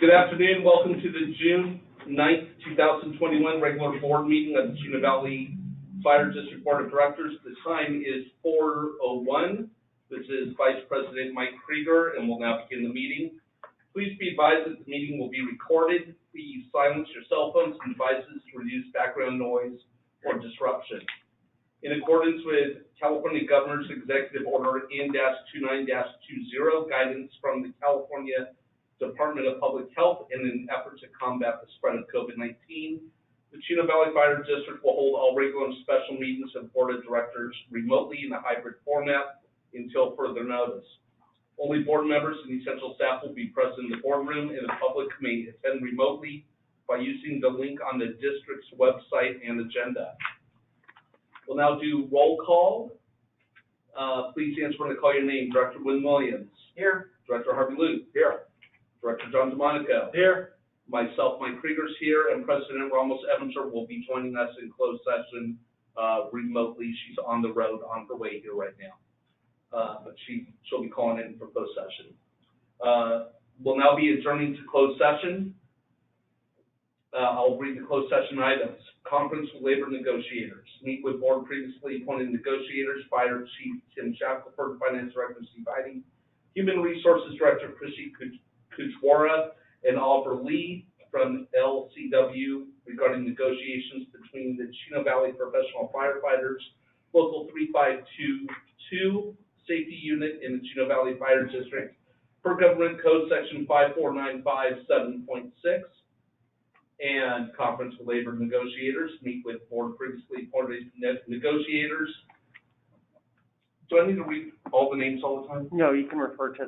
Good afternoon. Welcome to the June 9th, 2021 regular board meeting of the Chino Valley Fire District Board of Directors. The time is 4:01. This is Vice President Mike Krieger, and we'll now begin the meeting. Please be advised that the meeting will be recorded. Please silence your cell phones and devices to reduce background noise or disruption. In accordance with California Governor's Executive Order N-29-20, guidance from the California Department of Public Health, in an effort to combat the spread of COVID-19, the Chino Valley Fire District will hold all regular and special meetings of Board of Directors remotely in a hybrid format until further notice. Only board members and essential staff will be present in the boardroom, and the public may attend remotely by using the link on the district's website and agenda. We'll now do roll call. Please answer when I call your name. Director Wynn Williams. Here. Director Harvey Luke. Here. Director John DeMonico. Here. Myself, Mike Krieger's here, and President Ramos Evanser will be joining us in closed session remotely. She's on the road on her way here right now, but she'll be calling in for closed session. We'll now be adjourning to closed session. I'll read the closed session items. Conference with labor negotiators. Meet with board previously appointed negotiators, Fire Chief Tim Shackelford, Finance Director Steve Heidi, Human Resources Director Chrissy Kuchwara, and Oliver Lee from LCW regarding negotiations between the Chino Valley Professional Firefighters, Local 3522 Safety Unit in the Chino Valley Fire District, per Government Code Section 54957.6, and conference with labor negotiators. Meet with board previously appointed negotiators. Do I need to read all the names all the time? No, you can refer to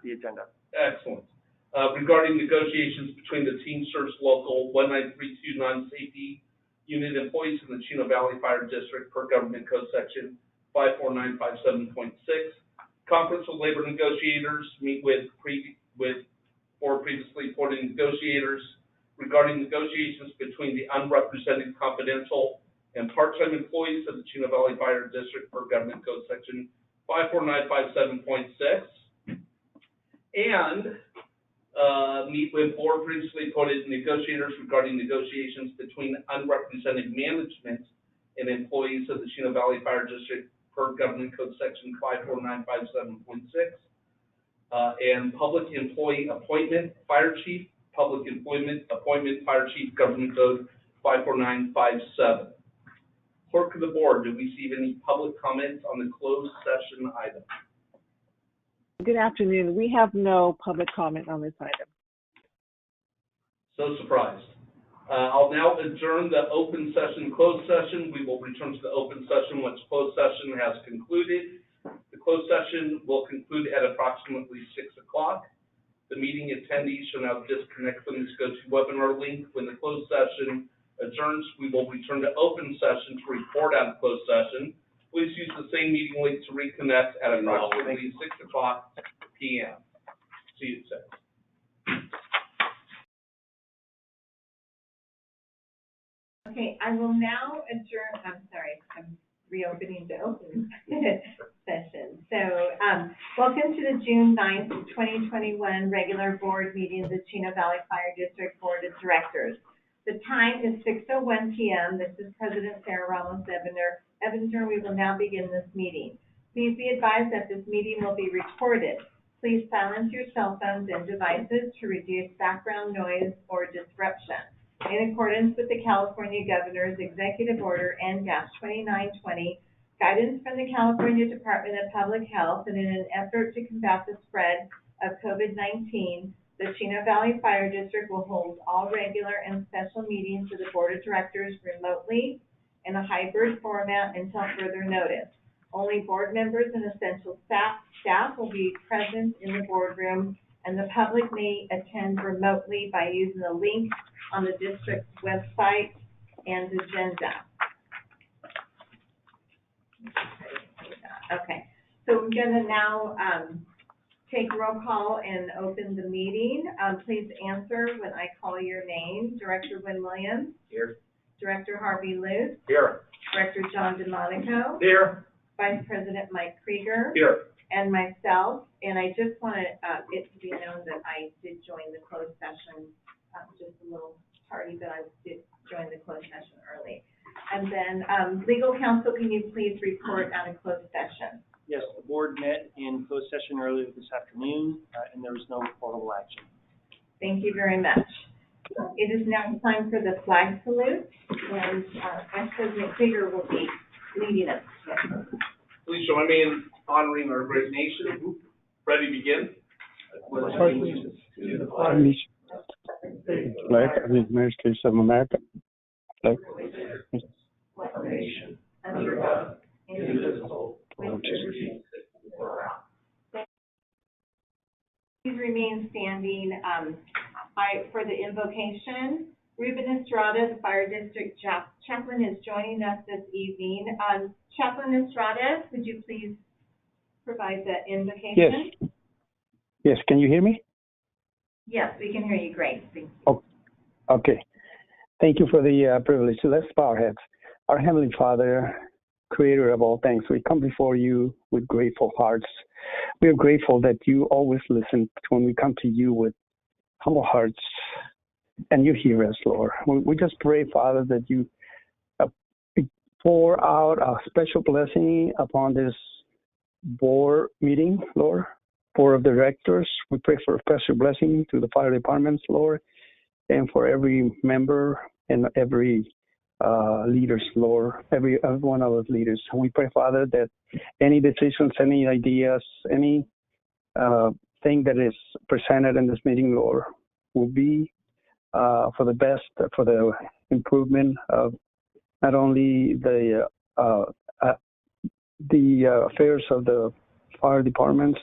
the agenda. Excellent. Regarding negotiations between the Teamsters Local 1932 Non-Safety Unit employees in the Chino Valley Fire District, per Government Code Section 54957.6. Conference with labor negotiators. Meet with board previously appointed negotiators regarding negotiations between the unrepresented confidential and part-time employees of the Chino Valley Fire District, per Government Code Section 54957.6. And meet with board previously appointed negotiators regarding negotiations between unrepresented management and employees of the Chino Valley Fire District, per Government Code Section 54957.6. And public employee appointment, Fire Chief, Public Employment Appointment, Fire Chief, Government Code 54957. Clerk of the Board, do we receive any public comments on the closed session item? Good afternoon. We have no public comment on this item. So surprised. I'll now adjourn the open session, closed session. We will return to the open session once closed session has concluded. The closed session will conclude at approximately 6 o'clock. The meeting attendees shall now disconnect from this GoToWebinar link. When the closed session adjourns, we will return to open session to report on closed session. Please use the same meeting link to reconnect at approximately 6 o'clock p.m. See you at 6. Okay, I will now adjourn. I'm reopening the open session. So, welcome to the June 9th, 2021 regular board meeting of the Chino Valley Fire District Board of Directors. The time is 6:01 p.m. This is President Sarah Ramos Evanser. We will now begin this meeting. Please be advised that this meeting will be recorded. Please silence your cell phones and devices to reduce background noise or disruption. In accordance with the California Governor's Executive Order N-29-20, guidance from the California Department of Public Health, and in an effort to combat the spread of COVID-19, the Chino Valley Fire District will hold all regular and special meetings of the Board of Directors remotely in a hybrid format until further notice. Only board members and essential staff will be present in the boardroom, and the public may attend remotely by using the link on the district's website and agenda. Okay, so we're going to now take roll call and open the meeting. Please answer when I call your name. Director Wynn Williams. Here. Director Harvey Luce. Here. Director John DeMonico. Here. Vice President Mike Krieger. Here. and myself, and I just want it to be known that I did join the closed session, just a little tardy, but I did join the closed session early. And then, legal counsel, can you please report on a closed session? Yes, the board met in closed session earlier this afternoon, and there was no reportable action. Thank you very much. It is now time for the flag salute, and President McFigure will be leading us. Please join me in honoring our great nation. Ready to begin? To the flag. Flag of the United States of America. Flag. Nation, under God, indivisible, with liberty and justice. Please remain standing for the invocation. Ruben Estrada, the Fire District Chaplain, is joining us this evening. Chaplain Estrada, would you please provide the invocation? Yes. Yes, can you hear me? Yes, we can hear you great. Thank you. Oh, okay. Thank you for the privilege. Let's bow our heads. Our Heavenly Father, Creator of all things, we come before you with grateful hearts. We are grateful that you always listen when we come to you with humble hearts, and you hear us, Lord. We just pray, Father, that you pour out a special blessing upon this board meeting, Lord. Board of directors, we pray for a special blessing to the fire departments, Lord, and for every member and every leaders, Lord, every one of those leaders. We pray, Father, that any decisions, any ideas, any thing that is presented in this meeting, Lord, will be for the best, for the improvement of not only the affairs of the fire departments,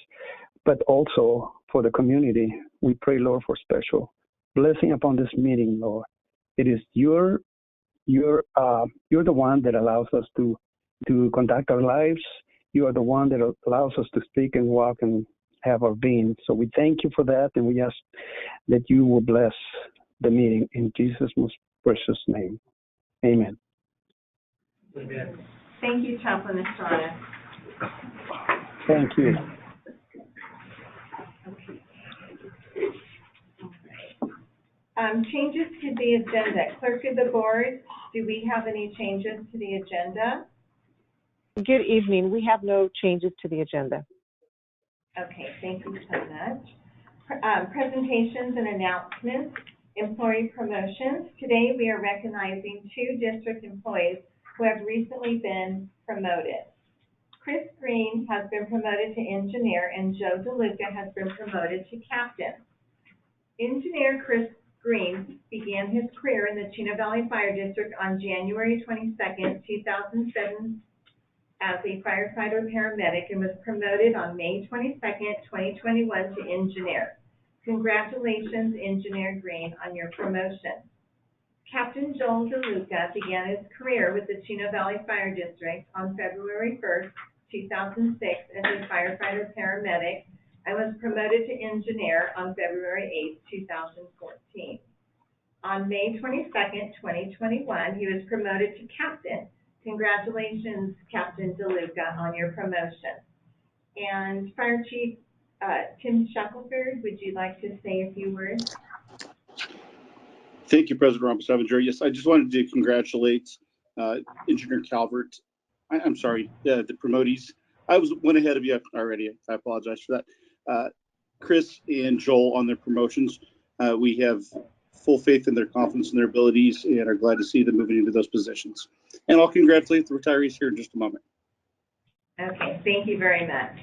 but also for the community. We pray, Lord, for special blessing upon this meeting, Lord. It is you're the one that allows us to conduct our lives. You are the one that allows us to speak and walk and have our being. So we thank you for that, and we ask that you will bless the meeting in Jesus' most precious name. Amen. Amen. Thank you, Chaplain Estrada. Thank you. Changes to the agenda. Clerk of the board, do we have any changes to the agenda? Good evening. We have no changes to the agenda. Okay, thank you so much. Presentations and announcements, employee promotions. Today we are recognizing 2 district employees who have recently been promoted. Chris Green has been promoted to engineer, and Joe DeLuca has been promoted to captain. Engineer Chris Green began his career in the Chino Valley Fire District on January 22nd, 2007 as a firefighter paramedic and was promoted on May 22nd, 2021 to engineer. Congratulations, Engineer Green, on your promotion. Captain Joel DeLuca began his career with the Chino Valley Fire District on February 1st, 2006 as a firefighter paramedic and was promoted to engineer on February 8th, 2014. On May 22nd, 2021, he was promoted to captain. Congratulations, Captain DeLuca, on your promotion. And Fire Chief Tim Shackelford, would you like to say a few words? Thank you, President Ramos-Avenger. Yes, I just wanted to congratulate Engineer Calvert. I'm sorry, the promotees. I went ahead of you already. I apologize for that. Chris and Joel on their promotions. We have full faith in their confidence and their abilities and are glad to see them moving into those positions. And I'll congratulate the retirees here in just a moment. Okay, thank you very much.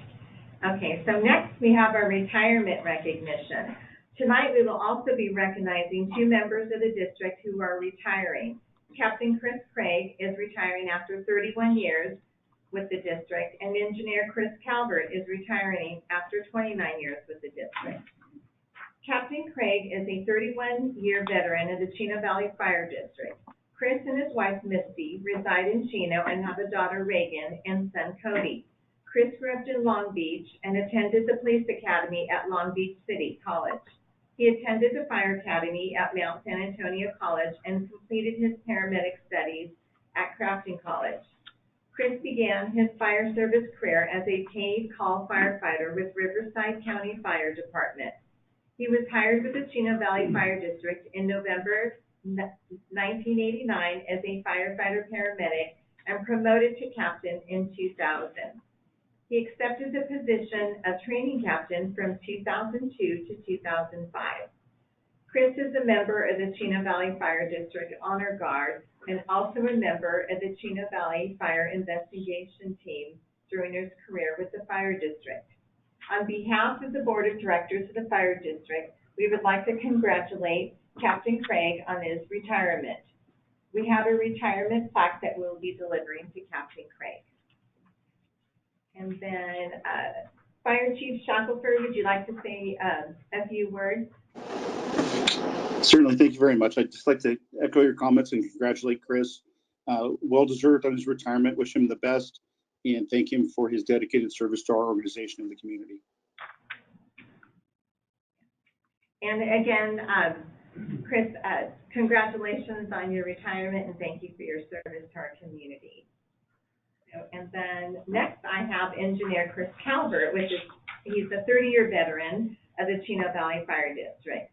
Okay, so next we have our retirement recognition. Tonight we will also be recognizing 2 members of the district who are retiring. Captain Chris Craig is retiring after 31 years with the district, and Engineer Chris Calvert is retiring after 29 years with the district. Captain Craig is a 31-year veteran of the Chino Valley Fire District. Chris and his wife, Misty, reside in Chino and have a daughter, Reagan, and son, Cody. Chris grew up in Long Beach and attended the police academy at Long Beach City College. He attended the fire academy at Mount San Antonio College and completed his paramedic studies at Crafton College. Chris began his fire service career as a paid call firefighter with Riverside County Fire Department. He was hired with the Chino Valley Fire District in November 1989 as a firefighter paramedic and promoted to captain in 2000. He accepted the position of training captain from 2002 to 2005. Chris is a member of the Chino Valley Fire District Honor Guard and also a member of the Chino Valley Fire Investigation Team during his career with the Fire District. On behalf of the Board of Directors of the Fire District, we would like to congratulate Captain Craig on his retirement. We have a retirement plaque that we'll be delivering to Captain Craig. And then, Fire Chief Shackelford, would you like to say a few words? Certainly, thank you very much. I'd just like to echo your comments and congratulate Chris. Well-deserved on his retirement. Wish him the best and thank him for his dedicated service to our organization and the community. And again, Chris, congratulations on your retirement and thank you for your service to our community. And then next I have Engineer Chris Calvert, he's a 30-year veteran of the Chino Valley Fire District.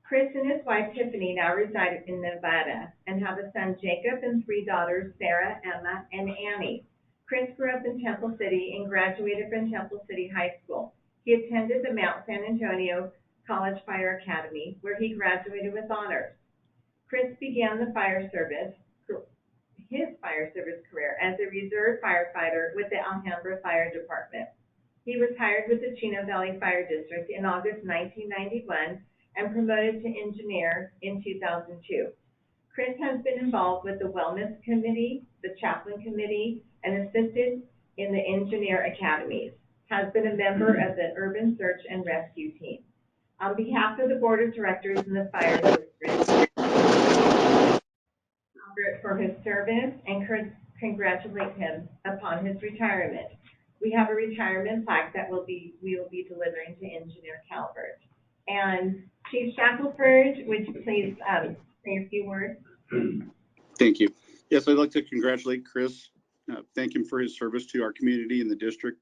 Chris and his wife Tiffany now reside in Nevada and have a son Jacob and 3 daughters Sarah, Emma, and Annie. Chris grew up in Temple City and graduated from Temple City High School. He attended the Mount San Antonio College Fire Academy, where he graduated with honors. Chris began his fire service career as a reserve firefighter with the Alhambra Fire Department. He was hired with the Chino Valley Fire District in August 1991 and promoted to engineer in 2002. Chris has been involved with the Wellness Committee, the Chaplain Committee, and assisted in the Engineer Academies. Has been a member of the Urban Search and Rescue Team. On behalf of the Board of Directors and the Fire District, for his service and congratulate him upon his retirement. We have a retirement plaque that we will be delivering to Engineer Calvert. And Chief Shackelford, would you please say a few words? Thank you. Yes, I'd like to congratulate Chris. Thank him for his service to our community and the district.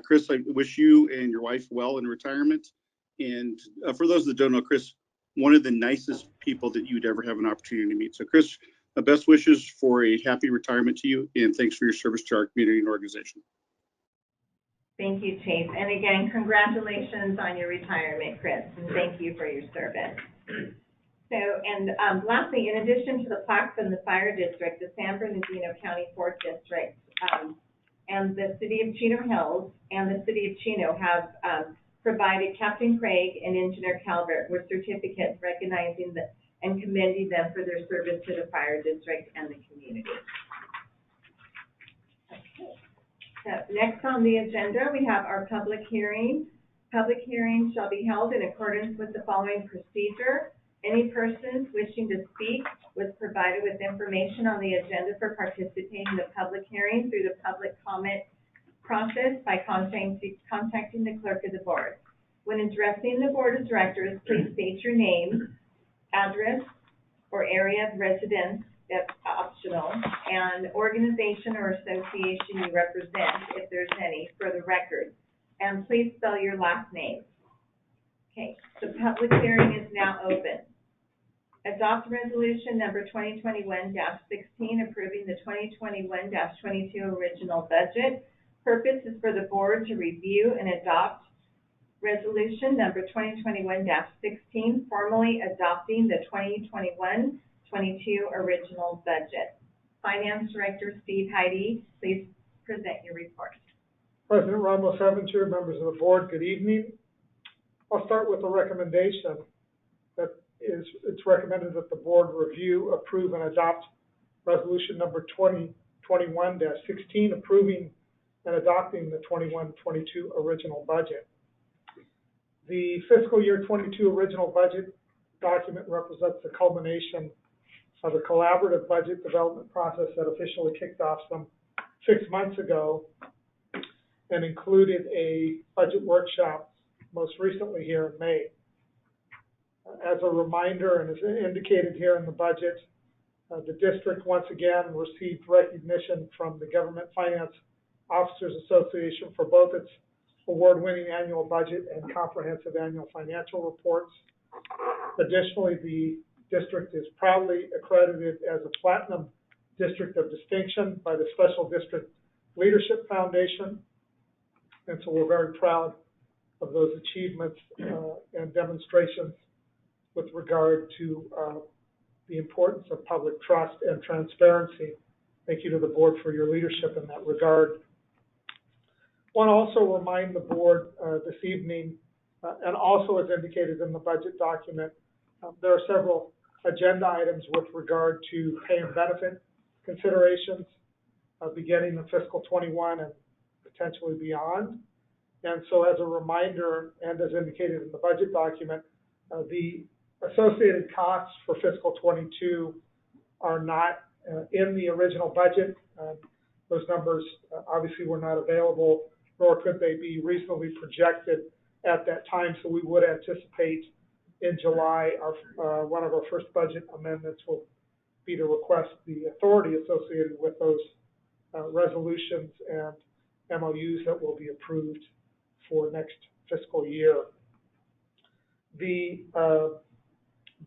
Chris, I wish you and your wife well in retirement. And for those that don't know, Chris, one of the nicest people that you'd ever have an opportunity to meet. So Chris, best wishes for a happy retirement to you, and thanks for your service to our community and organization. Thank you, Chief. And again, congratulations on your retirement, Chris, and thank you for your service. So, and lastly, in addition to the plaque from the Fire District, the San Bernardino County 4th District and the City of Chino Hills and the City of Chino have provided Captain Craig and Engineer Calvert with certificates recognizing and commending them for their service to the Fire District and the community. Okay. So next on the agenda, we have our public hearing. Public hearings shall be held in accordance with the following procedure. Any persons wishing to speak was provided with information on the agenda for participating in the public hearing through the public comment process by contacting the clerk of the board. When addressing the board of directors, please state your name, address, or area of residence, that's optional, and organization or association you represent, if there's any, for the record. And please spell your last name. Okay, the public hearing is now open. Adopt resolution number 2021-16, approving the 2021-22 original budget. Purpose is for the board to review and adopt resolution number 2021-16, formally adopting the 2021-22 original budget. Finance Director Steve Heide, please present your report. President Ramos Evanger, members of the board, good evening. I'll start with a recommendation that it's recommended that the board review, approve, and adopt resolution number 2021-16, approving and adopting the 21-22 original budget. The fiscal year 22 original budget document represents the culmination of a collaborative budget development process that officially kicked off some 6 months ago and included a budget workshop most recently here in May. As a reminder, and as indicated here in the budget, The district once again received recognition from the Government Finance Officers Association for both its award-winning annual budget and comprehensive annual financial reports. Additionally, the district is proudly accredited as a Platinum District of Distinction by the Special District Leadership Foundation. And so we're very proud of those achievements and demonstrations with regard to the importance of public trust and transparency. Thank you to the board for your leadership in that regard. I want to also remind the board this evening, and also as indicated in the budget document, there are several agenda items with regard to pay and benefit considerations beginning in fiscal 21 and potentially beyond. And so as a reminder, and as indicated in the budget document, the associated costs for fiscal 22 are not in the original budget. Those numbers obviously were not available, nor could they be reasonably projected at that time. So we would anticipate in July, one of our first budget amendments will be to request the authority associated with those resolutions and MOUs that will be approved for next fiscal year. The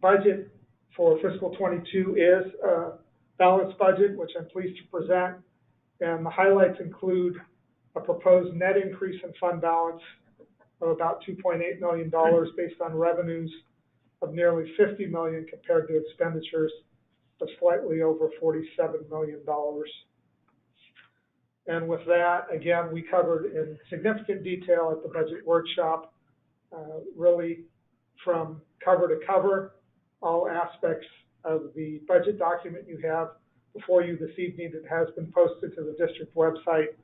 budget for fiscal 22 is a balanced budget, which I'm pleased to present, and the highlights include a proposed net increase in fund balance of about $2.8 million based on revenues of nearly $50 million compared to expenditures of slightly over $47 million. And with that, again, we covered in significant detail at the budget workshop, really from cover to cover, all aspects of the budget document you have before you this evening. It has been posted to the district website,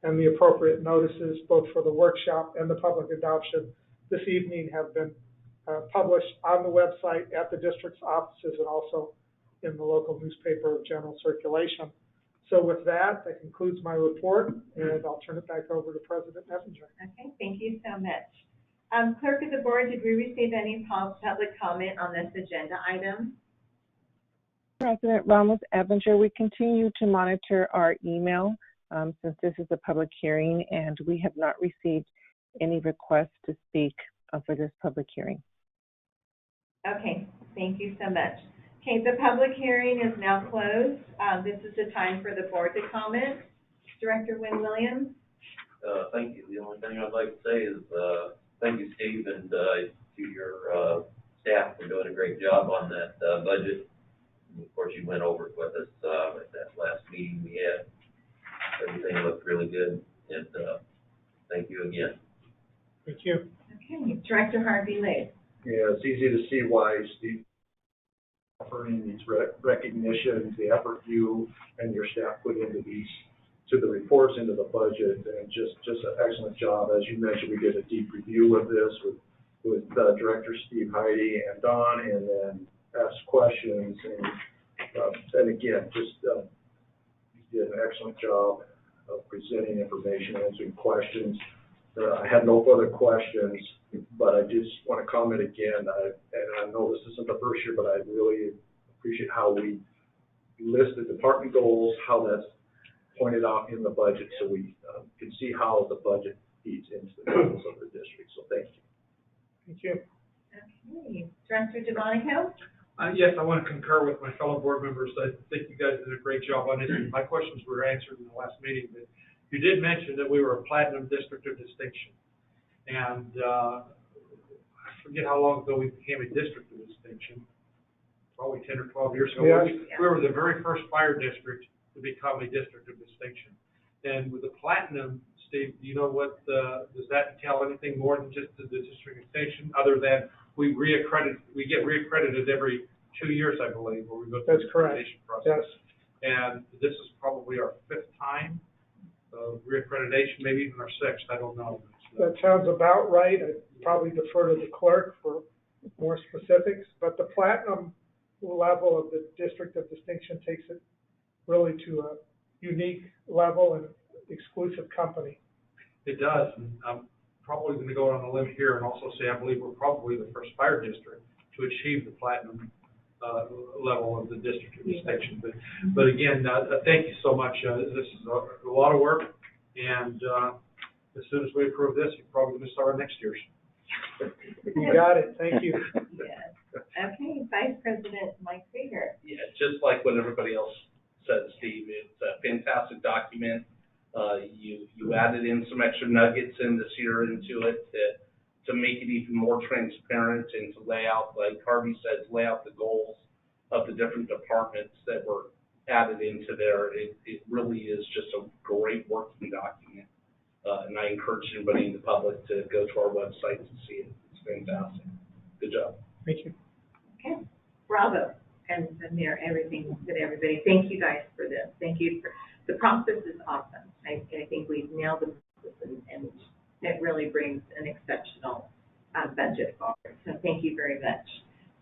and the appropriate notices, both for the workshop and the public adoption this evening, have been published on the website, at the district's offices, and also in the local newspaper of general circulation. So with that, that concludes my report, and I'll turn it back over to President Eppinger. Okay, thank you so much. Clerk of the board, did we receive any public comment on this agenda item? President Ramos Evinger, we continue to monitor our email since this is a public hearing, and we have not received any requests to speak for this public hearing. Okay, thank you so much. Okay, the public hearing is now closed. This is the time for the board to comment. Director Wynn Williams. Thank you. The only thing I'd like to say is thank you, Steve, and to your staff for doing a great job on that budget. And of course, you went over it with us at that last meeting we had. Everything looked really good, and thank you again. Thank you. Okay, Director Harvey Lee. Yeah, it's easy to see why Steve offering these recognitions, the effort you and your staff put into these, to the reports, into the budget, and just an excellent job. As you mentioned, we did a deep review of this with Director Steve, Heidi, and Don, and then asked questions, and again, just you did an excellent job of presenting information, answering questions. I had no further questions, but I just want to comment again, and I know this isn't the first year, but I really appreciate how we listed department goals, how that's pointed out in the budget, so we can see how the budget feeds into the goals of the district. So thank you. Thank you. Okay, Director DeMonico. Yes, I want to concur with my fellow board members. I think you guys did a great job on this. My questions were answered in the last meeting, but you did mention that we were a Platinum District of Distinction. And I forget how long ago we became a District of Distinction, probably 10 or 12 years ago. Yes. We were the very first fire district to become a District of Distinction. And with the Platinum, Steve, do you know what, does that tell anything more than just the District Distinction, other than we get reaccredited every 2 years, I believe, where we go through That's the correct. accreditation process. Yes. And this is probably our 5th time of reaccreditation, maybe even our 6th, I don't know. That sounds about right. I'd probably defer to the clerk for more specifics, but the platinum level of the District of Distinction takes it really to a unique level and exclusive company. It does, and I'm probably going to go on a limb here and also say I believe we're probably the first fire district to achieve the platinum level of the district of distinction. But again, thank you so much. This is a lot of work, and as soon as we approve this, you're probably going to start next year's. You got it, thank you. Yes. Okay, Vice President Mike Krieger. Yeah, just like what everybody else said, Steve, it's a fantastic document. You added in some extra nuggets in this year into it to make it even more transparent and to lay out, like Harvey says, lay out the goals of the different departments that were added into there. It really is just a great working document. And I encourage anybody in the public to go to our website to see it. It's fantastic. Good job. Thank you. Okay, bravo, and Mayor, everything, with everybody. Thank you guys for this. Thank you for, the process is awesome. I think we've nailed the process, and it really brings an exceptional budget forward. So thank you very much.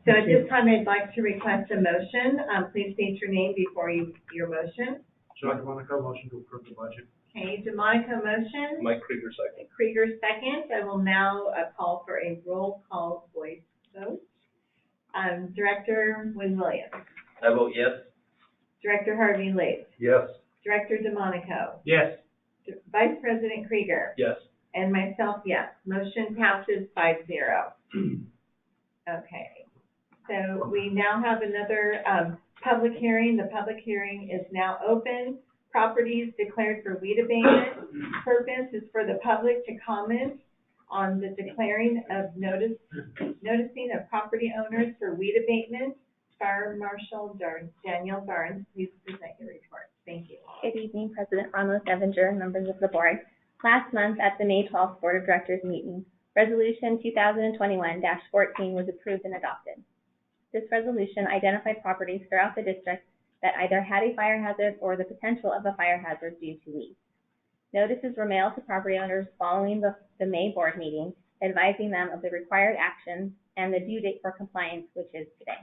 So at this time, I'd like to request a motion. Please state your name before your motion. John DeMonico, motion to approve the budget. Okay, DeMonico motion. Mike Krieger, second. Krieger second. I will now call for a roll call voice vote. Director Wynn Williams. I vote yes. Director Harvey Lee. Yes. Director DeMonico. Yes. Vice President Krieger. Yes. And myself, yes. Motion passes 5-0. Okay. So we now have another public hearing. The public hearing is now open. Properties declared for weed abatement purpose is for the public to comment on the declaring of noticing of property owners for weed abatement. Fire Marshal Danielle Barnes, please present your report. Thank you. Good evening, President Ramos Evinger and members of the board. Last month at the May 12th Board of Directors meeting, Resolution 2021-14 was approved and adopted. This resolution identified properties throughout the district that either had a fire hazard or the potential of a fire hazard due to weeds. Notices were mailed to property owners following the May board meeting, advising them of the required actions and the due date for compliance, which is today.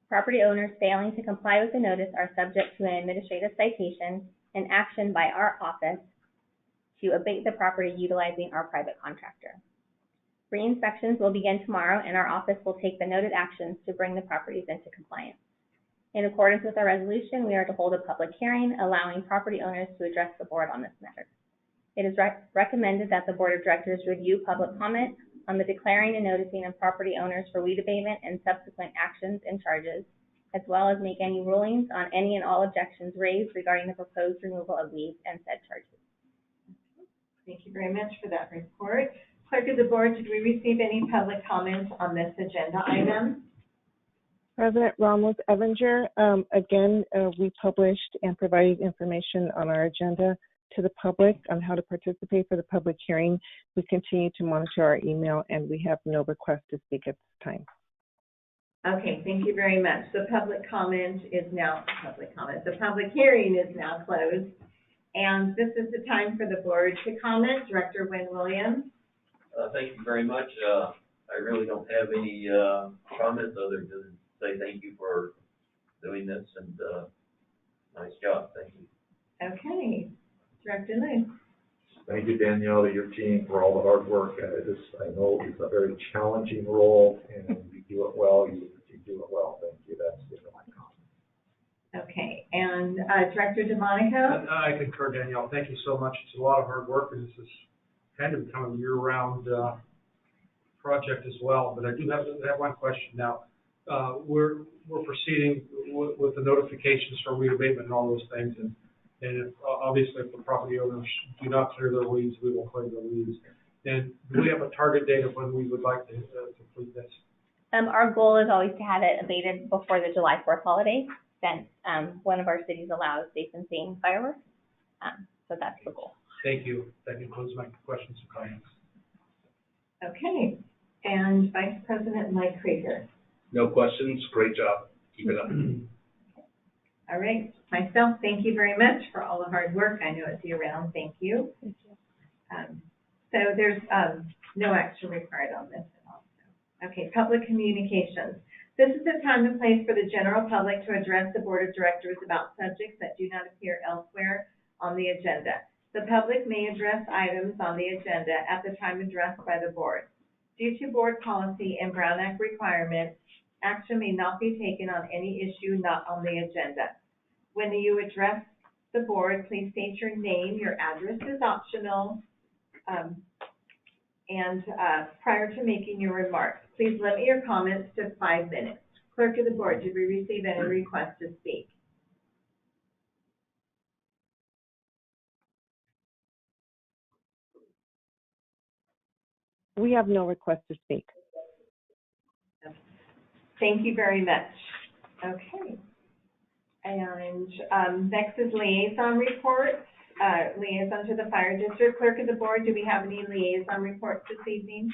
Property owners failing to comply with the notice are subject to an administrative citation and action by our office to abate the property utilizing our private contractor. Re-inspections will begin tomorrow, and our office will take the noted actions to bring the properties into compliance. In accordance with our resolution, we are to hold a public hearing, allowing property owners to address the board on this matter. It is recommended that the Board of Directors review public comment on the declaring and noticing of property owners for weed abatement and subsequent actions and charges, as well as make any rulings on any and all objections raised regarding the proposed removal of weeds and said charges. Thank you very much for that report. Clerk of the board, did we receive any public comments on this agenda item? President Ramos Evinger, again, we published and provided information on our agenda to the public on how to participate for the public hearing. We continue to monitor our email, and we have no request to speak at this time. Okay, thank you very much. The public hearing is now closed. And this is the time for the board to comment. Director Wynn Williams. Thank you very much. I really don't have any comments other than say thank you for doing this, and nice job. Thank you. Okay, Director Lee. Thank you, Danielle, to your team for all the hard work. I know it's a very challenging role, and you do it well. You do it well. Thank you. That's my comment. Okay, and Director DeMonico. I concur, Danielle. Thank you so much. It's a lot of hard work, and this is kind of become a year-round project as well. But I do have one question now. We're proceeding with the notifications for weed abatement and all those things, and if, obviously if the property owners do not clear their weeds, we will clear their weeds. And do we have a target date of when we would like to complete this? Our goal is always to have it abated before the July 4th holiday, since one of our cities allows safe and sane fireworks. So that's the goal. Thank you. That concludes my questions and comments. Okay, and Vice President Mike Krieger. No questions. Great job. Keep it up. All right, myself, thank you very much for all the hard work. I know it's year-round. Thank you. Thank you. So there's no action required on this at all. Okay, public communications. This is the time and place for the general public to address the Board of Directors about subjects that do not appear elsewhere on the agenda. The public may address items on the agenda at the time addressed by the board. Due to board policy and Brown Act requirements, Action may not be taken on any issue not on the agenda. When you address the board, please state your name, your address is optional, and prior to making your remarks. Please limit your comments to 5 minutes. Clerk of the board, did we receive any requests to speak? We have no request to speak. Thank you very much. Okay. And next is liaison reports. Liaison to the fire district. Clerk of the board, do we have any liaison reports this evening?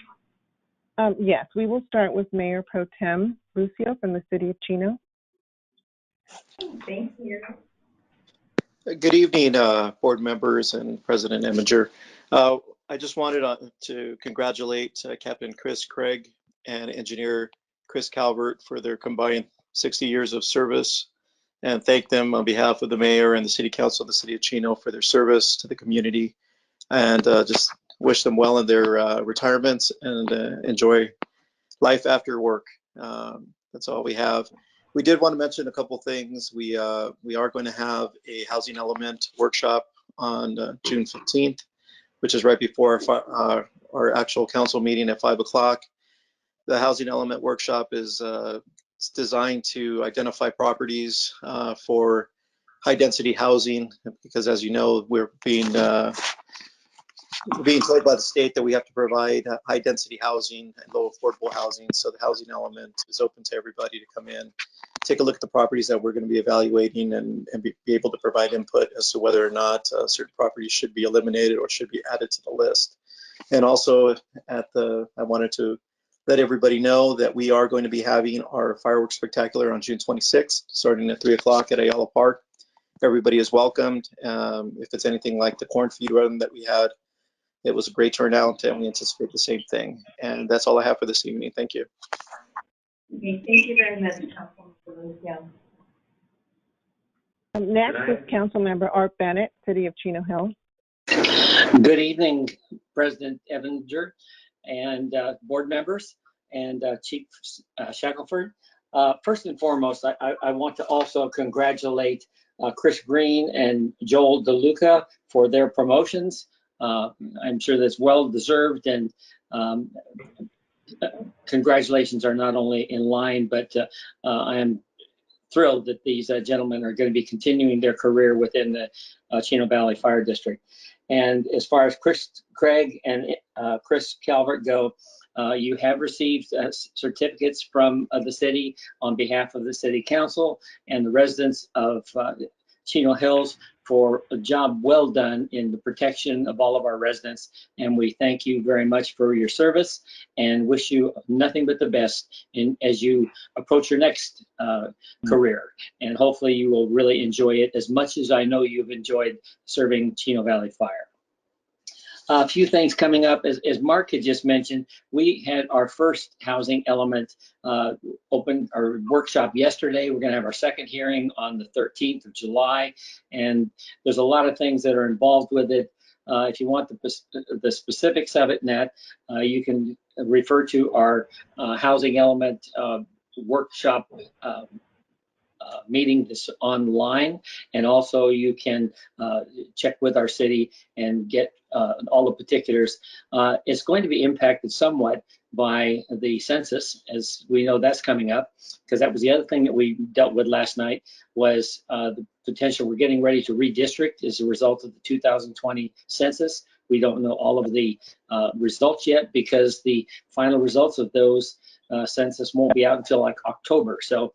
Yes, we will start with Mayor Pro Tem Lucio from the city of Chino. Thank you. Good evening, board members and President Eminger. I just wanted to congratulate Captain Chris Craig and Engineer Chris Calvert for their combined 60 years of service, and thank them on behalf of the mayor and the city council of the city of Chino for their service to the community, and just wish them well in their retirements and enjoy life after work. That's all we have. We did want to mention a couple things. We are going to have a housing element workshop on June 15th, which is right before our actual council meeting at 5 o'clock. The housing element workshop is it's designed to identify properties for high density housing, because as you know, we're being told by the state that we have to provide high density housing and low affordable housing. So the housing element is open to everybody to come in, take a look at the properties that we're going to be evaluating, and be able to provide input as to whether or not certain properties should be eliminated or should be added to the list. And also I wanted to let everybody know that we are going to be having our fireworks spectacular on June 26th, starting at 3 o'clock at Ayala Park. Everybody is welcomed. If it's anything like the corn feed run that we had, it was a great turnout, and we anticipate the same thing. And that's all I have for this evening. Thank you. Okay, thank you very much, Councilman Lucio. Next is Councilmember Art Bennett, City of Chino Hills. Good evening, President Evinger and board members and Chief Shackelford. First and foremost, I want to also congratulate Chris Green and Joel DeLuca for their promotions. I'm sure that's well deserved, and congratulations are not only in line, but I am thrilled that these gentlemen are going to be continuing their career within the Chino Valley Fire District. And as far as Chris Craig and Chris Calvert go, you have received certificates from the city on behalf of the city council and the residents of Chino Hills for a job well done in the protection of all of our residents. And we thank you very much for your service and wish you nothing but the best as you approach your next career. And hopefully you will really enjoy it as much as I know you've enjoyed serving Chino Valley Fire. A few things coming up. As Mark had just mentioned, we had our first housing element open or workshop yesterday. We're going to have our second hearing on the 13th of July, and there's a lot of things that are involved with it. If you want the specifics of it, Nat, you can refer to our housing element workshop meeting this online, and also you can check with our city and get all the particulars. It's going to be impacted somewhat by the census, as we know that's coming up, because that was the other thing that we dealt with last night, was the potential. We're getting ready to redistrict as a result of the 2020 census. We don't know all of the results yet, because the final results of those census won't be out until like October. So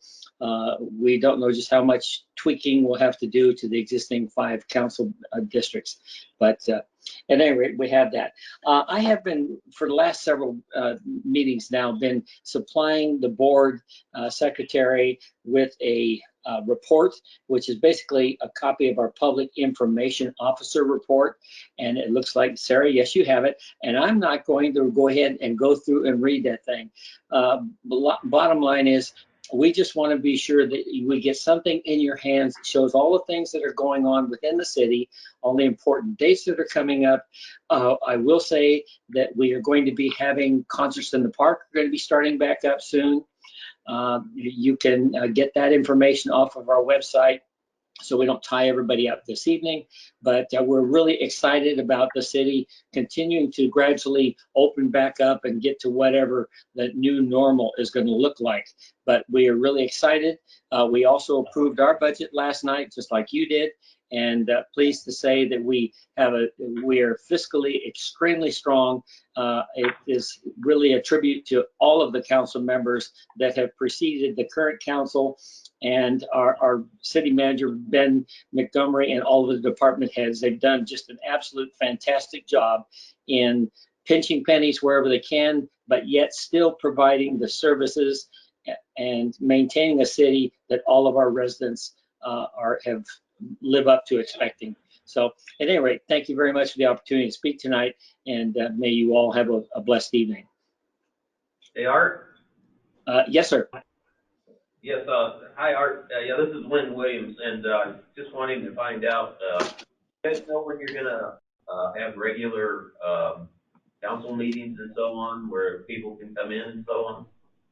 we don't know just how much tweaking we'll have to do to the existing 5 council districts. But at any rate, we have that. I have been, for the last several meetings now, been supplying the board secretary with a report, which is basically a copy of our public information officer report. And it looks like, Sarah, yes, you have it. And I'm not going to go ahead and go through and read that thing. Bottom line is, we just want to be sure that we get something in your hands that shows all the things that are going on within the city, all the important dates that are coming up. I will say that we are going to be having concerts in the park. We're going to be starting back up soon. You can get that information off of our website, so we don't tie everybody up this evening. But we're really excited about the city continuing to gradually open back up and get to whatever the new normal is going to look like. But we are really excited. We also approved our budget last night, just like you did, and pleased to say that we are fiscally extremely strong. It is really a tribute to all of the council members that have preceded the current council, and our city manager, Ben Montgomery, and all of the department heads. They've done just an absolute fantastic job in pinching pennies wherever they can, but yet still providing the services and maintaining a city that all of our residents have live up to expecting. So at any rate, thank you very much for the opportunity to speak tonight, and may you all have a blessed evening. Hey, Art? Yes, sir. Yes, hi, Art. Yeah, this is Wynn Williams, and just wanting to find out, you guys know when you're gonna have regular council meetings and so on, where people can come in and so on?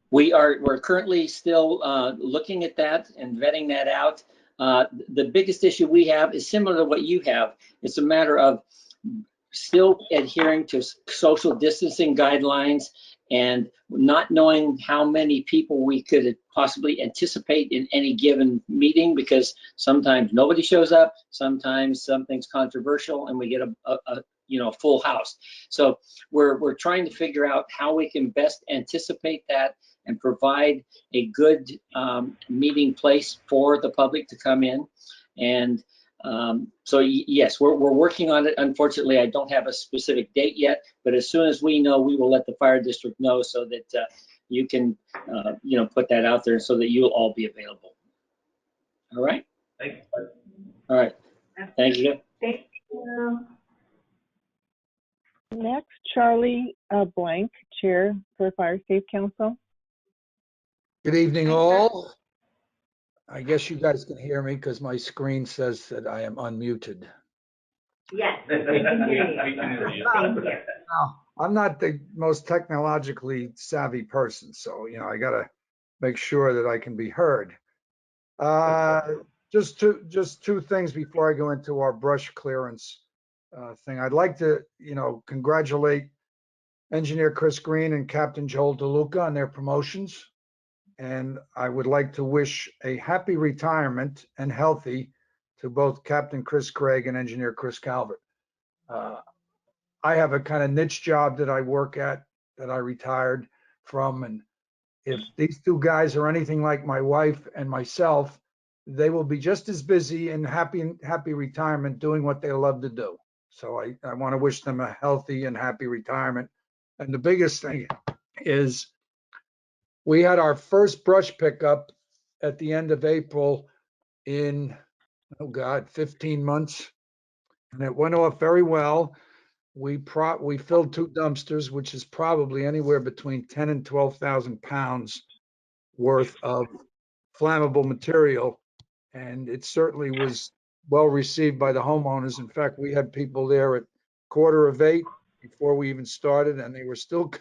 We're currently still looking at that and vetting that out. The biggest issue we have is similar to what you have. It's a matter of still adhering to social distancing guidelines and not knowing how many people we could possibly anticipate in any given meeting, because sometimes nobody shows up, sometimes something's controversial, and we get a full house. So we're trying to figure out how we can best anticipate that and provide a good meeting place for the public to come in. And so yes, we're working on it. Unfortunately, I don't have a specific date yet, but as soon as we know, we will let the fire district know so that you can, put that out there so that you'll all be available. All right? Thank you. All right. Thank you. Thank you. Next, Charlie Blank, Chair for Fire Safe Council. Good evening, all. I guess you guys can hear me because my screen says that I am unmuted. Yes, we can hear you. Thank you. Now, I'm not the most technologically savvy person, so I got to make sure that I can be heard. Just two things before I go into our brush clearance thing. I'd like to, congratulate Engineer Chris Green and Captain Joel DeLuca on their promotions. And I would like to wish a happy retirement and healthy to both Captain Chris Craig and Engineer Chris Calvert. I have a kind of niche job that I work at that I retired from. And if these two guys are anything like my wife and myself, they will be just as busy and happy retirement doing what they love to do. So I want to wish them a healthy and happy retirement. And the biggest thing is, we had our first brush pickup at the end of April in, 15 months. And it went off very well. We filled 2 dumpsters, which is probably anywhere between 10 and 12,000 pounds worth of flammable material. And it certainly was well received by the homeowners. In fact, we had people there at 7:45 before we even started, and they were still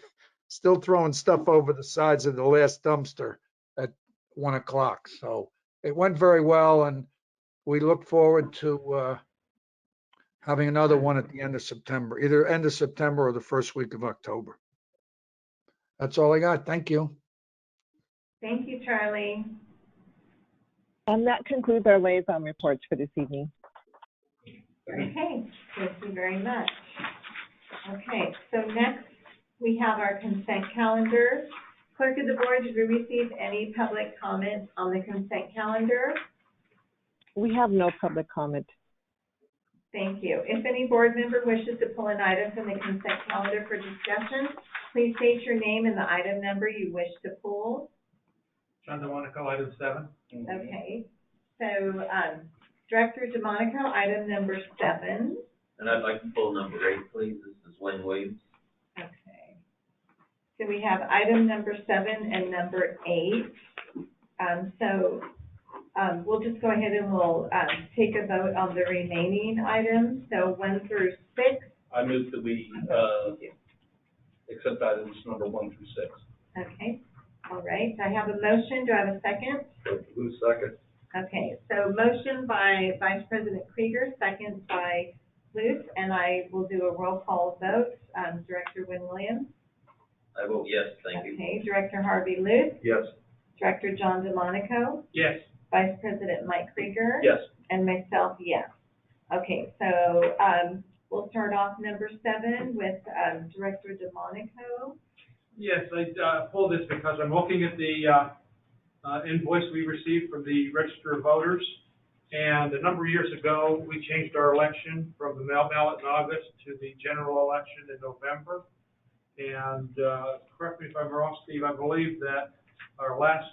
throwing stuff over the sides of the last dumpster at 1 o'clock. So it went very well, and we look forward to having another one at the end of September, either end of September or the first week of October. That's all I got. Thank you. Thank you, Charlie. And that concludes our liaison reports for this evening. Okay, thank you very much. Okay, so next we have our consent calendar. Clerk of the board, did we receive any public comment on the consent calendar? We have no public comment. Thank you. If any board member wishes to pull an item from the consent calendar for discussion, please state your name and the item number you wish to pull. John DeMonico, item 7. Okay, so Director DeMonico, item number 7. And I'd like to pull number 8, please. This is Wynn Williams. Okay. So we have item number 7 and number 8. We'll just go ahead and we'll take a vote on the remaining items. So 1 through 6. I move that we accept items number 1 through 6. Okay. All right, I have a motion, do I have a second? Who's second? Okay, so motion by Vice President Krieger, second by Luce, and I will do a roll call vote. Director Wynn Williams? I vote yes, thank you. Okay, Director Harvey Luce? Yes. Director John DeMonico? Yes. Vice President Mike Krieger? Yes. And myself, yes. Okay, so, we'll start off number 7 with, Director DeMonico. Yes, I pulled this because I'm looking at the invoice we received from the Register of Voters. And a number of years ago, we changed our election from the mail ballot in August to the general election in November. And correct me if I'm wrong, Steve, I believe that our last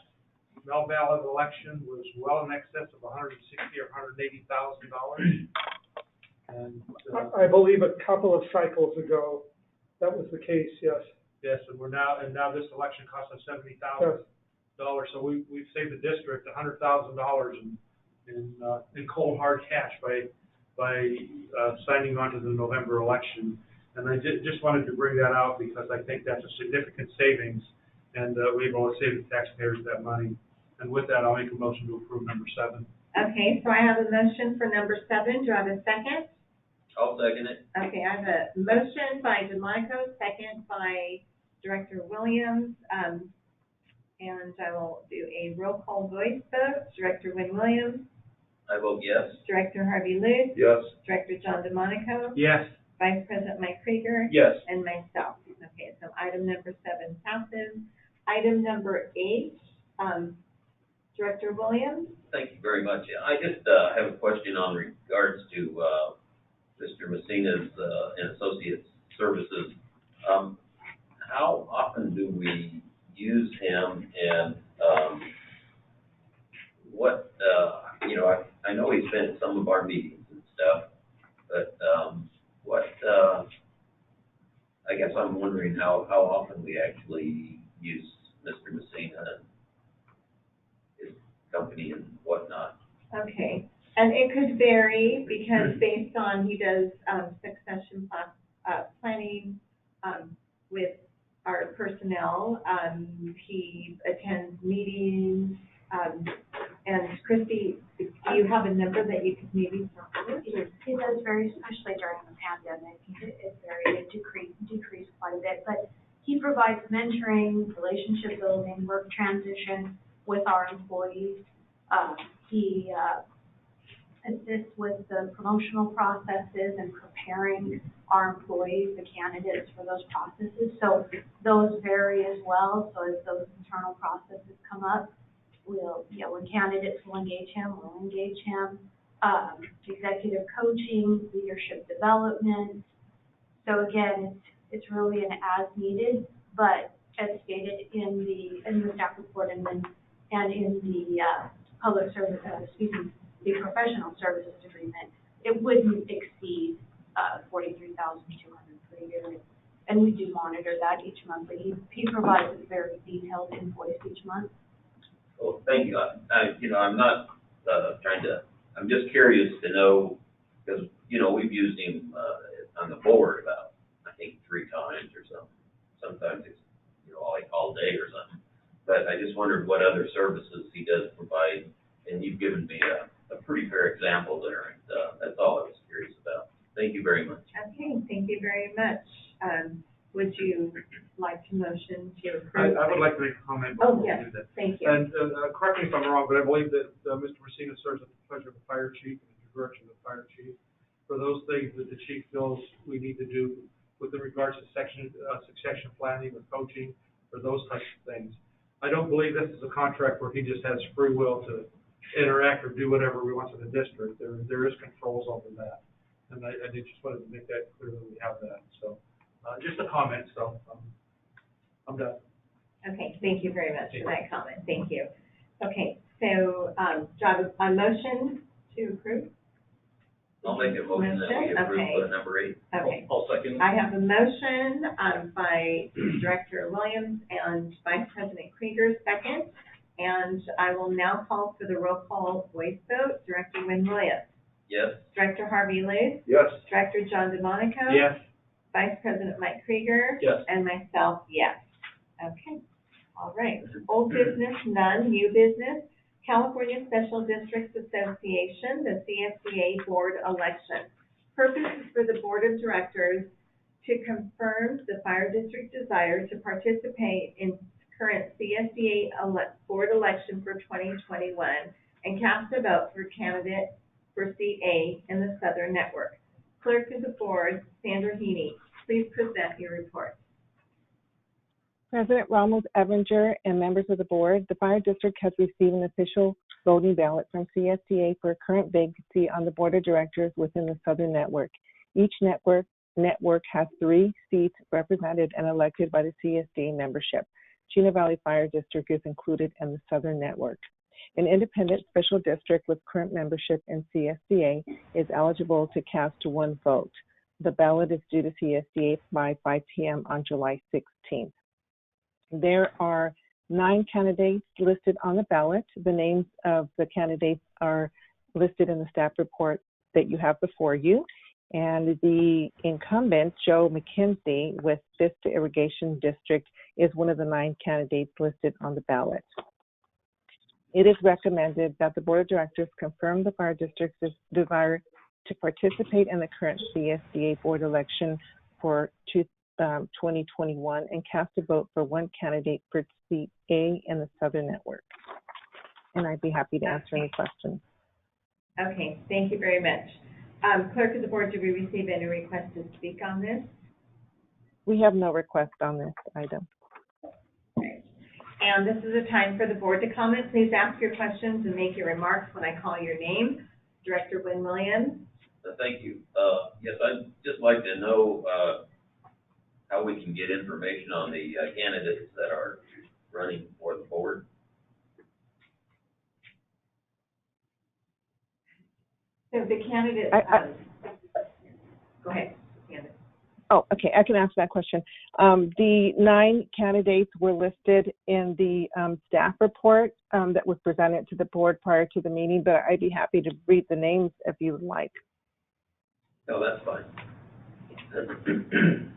mail ballot election was well in excess of $160,000 or $180,000. And I believe a couple of cycles ago, that was the case, yes. yes, and now this election cost us $70,000. So we've saved the district $100,000 in cold hard cash by signing on to the November election. And I just wanted to bring that out because I think that's a significant savings, and we're able to save the taxpayers that money. And with that, I'll make a motion to approve number 7. Okay, so I have a motion for number 7. Do I have a second? I'll second it. Okay, I have a motion by DeMonico, second by Director Williams. And I will do a roll call voice vote. Director Wynn Williams? I vote yes. Director Harvey Luce? Yes. Director John DeMonico? Yes. Vice President Mike Krieger? Yes. And myself. Okay, so item number 7 passes. Item number 8, Director Williams? Thank you very much. I just have a question on regards to Mr. Messina's and Associates Services. How often do we use him, and what, I know he's been at some of our meetings and stuff, but I guess I'm wondering how often we actually use Mr. Messina and his company and whatnot. Okay, and it could vary because based on, he does succession planning with our personnel. He attends meetings, and Christy, do you have a number that you could maybe provide? He does very, especially during the pandemic, it varied, it decreased quite a bit, but he provides mentoring, relationship building, work transition with our employees. He assists with the promotional processes and preparing our employees, the candidates for those processes. So those vary as well. So as those internal processes come up, when candidates will engage him, we'll engage him. Executive coaching, leadership development. So again, it's really an as needed, but as stated in the staff report and in the public service, the professional services agreement, it wouldn't exceed $43,200 per year. And we do monitor that each month, but he provides a very detailed invoice each month. Well, thank you. I'm not I'm just curious to know, because, we've used him on the board about, I think, 3 times or something. Sometimes it's, like all day or something. But I just wondered what other services he does provide, and you've given me a pretty fair example there, and that's all I was curious about. Thank you very much. Okay, thank you very much. Would you like to motion to approve? I would like to make a comment Oh, before yes, we do that. thank you. And correct me if I'm wrong, but I believe that Mr. Messina serves at the pleasure of the fire chief and at the direction of the fire chief for those things that the chief feels we need to do with regards to succession planning or coaching or those types of things. I don't believe this is a contract where he just has free will to interact or do whatever he wants in the district. There is controls over that. And I just wanted to make that clear that we have that. So just a comment, so I'm done. Okay, thank you very much for that comment. Thank you. Okay, so do I have a motion to approve? I'll make a motion that we approve Okay. number 8. Okay. I'll second. I have a motion by Director Williams and Vice President Krieger, second. And I will now call for the roll call voice vote. Director Wynn Williams. Yes. Director Harvey Luce. Yes. Director John DeMonico. Yes. Vice President Mike Krieger. Yes. And myself, yes. Okay. All right, old business, none, new business. California Special Districts Association, the CSDA Board election. Purpose is for the Board of Directors to confirm the fire district desire to participate in current CSDA board election for 2021 and cast a vote for candidate for seat A in the Southern Network. Clerk of the Board, Sandra Heaney, please present your report. President Ramos Evinger and members of the board, the fire district has received an official voting ballot from CSDA for a current vacancy on the board of directors within the Southern Network. Each network has 3 seats represented and elected by the CSDA membership. Chino Valley Fire District is included in the Southern Network. An independent special district with current membership in CSDA is eligible to cast 1 vote. The ballot is due to CSDA by 5 p.m. on July 16th. There are 9 candidates listed on the ballot. The names of the candidates are listed in the staff report that you have before you. And the incumbent, Joe McKenzie, with Vista Irrigation District, is one of the 9 candidates listed on the ballot. It is recommended that the Board of Directors confirm the fire district's desire to participate in the current CSDA board election for 2021 and cast a vote for 1 candidate for seat A in the Southern Network. And I'd be happy to answer any questions. Okay, thank you very much. Clerk of the Board, did we receive any requests to speak on this? We have no request on this item. Okay. And this is a time for the board to comment. Please ask your questions and make your remarks when I call your name. Director Wynn Williams. Thank you. Yes, I'd just like to know how we can get information on the candidates that are running for the board. So the candidate, go ahead. Oh, okay, I can answer that question. The 9 candidates were listed in the staff report that was presented to the board prior to the meeting, but I'd be happy to read the names if you would like. No, that's fine.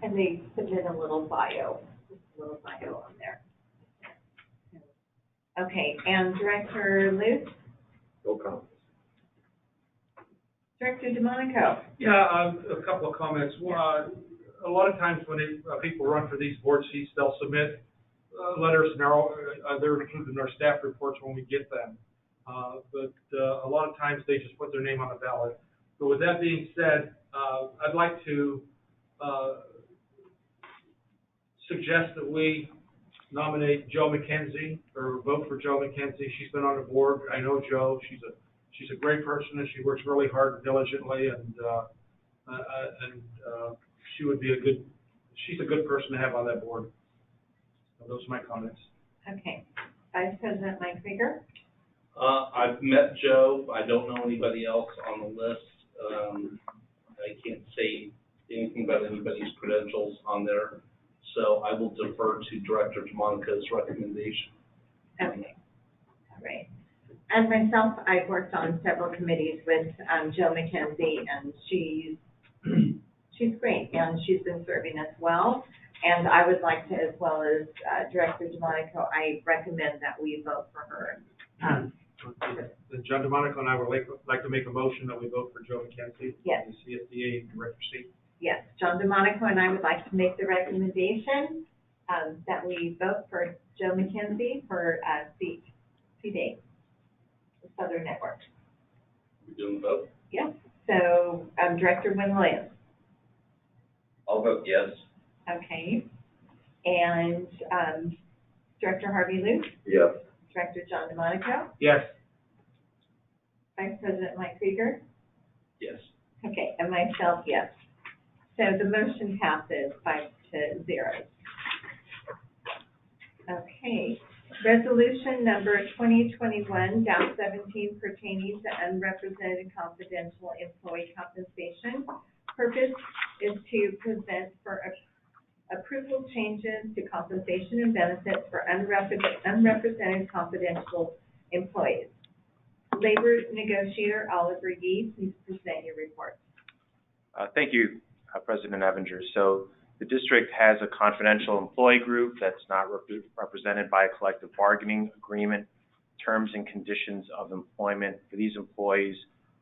And they submit a little bio, on there. Okay, and Director Luce? No comments. Director DeMonico? Yeah, a couple of comments. A lot of times when people run for these board seats, they'll submit letters, and they're included in our staff reports when we get them. But a lot of times they just put their name on the ballot. But with that being said, I'd like to suggest that we nominate Joe McKenzie, or vote for Joe McKenzie. She's been on the board. I know Joe. She's a great person, and she works really hard and diligently, and she would be she's a good person to have on that board. So those are my comments. Okay. Vice President Mike Krieger? I've met Joe. I don't know anybody else on the list. I can't say anything about anybody's credentials on there. So I will defer to Director DeMonico's recommendation. Okay. All right. And myself, I've worked on several committees with Joe McKenzie, and she's great, and she's been serving us well. And I would like to, as well as Director DeMonico, I recommend that we vote for her. Then John DeMonico and I would like to make a motion that we vote for Joe McKenzie. Yes. The CSDA director seat. Yes, John DeMonico and I would like to make the recommendation that we vote for Joe McKenzie for seat A, the Southern Network. We doing the vote? Yes. So Director Wynn Williams. I'll vote yes. Okay. And Director Harvey Luce? Yes. Director John DeMonico? Yes. Vice President Mike Krieger? Yes. Okay, and myself, yes. So the motion passes 5-0. Okay. Resolution number 2021-17 pertaining to unrepresented confidential employee compensation. Purpose is to present for approval changes to compensation and benefits for unrepresented confidential employees. Labor negotiator Oliver Yee, please present your report. Thank you, President Evinger. So The district has a confidential employee group that's not represented by a collective bargaining agreement. Terms and conditions of employment for these employees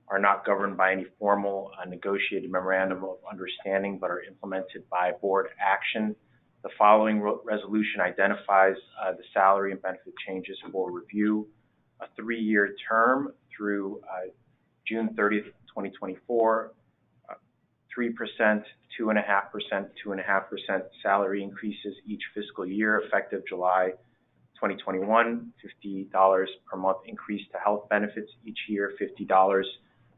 are not governed by any formal negotiated memorandum of understanding, but are implemented by board action. The following resolution identifies the salary and benefit changes for review. A 3-year term through June 30th, 2024, 3%, 2.5%, 2.5% salary increases each fiscal year effective July 2021, $50 per month increase to health benefits each year, $50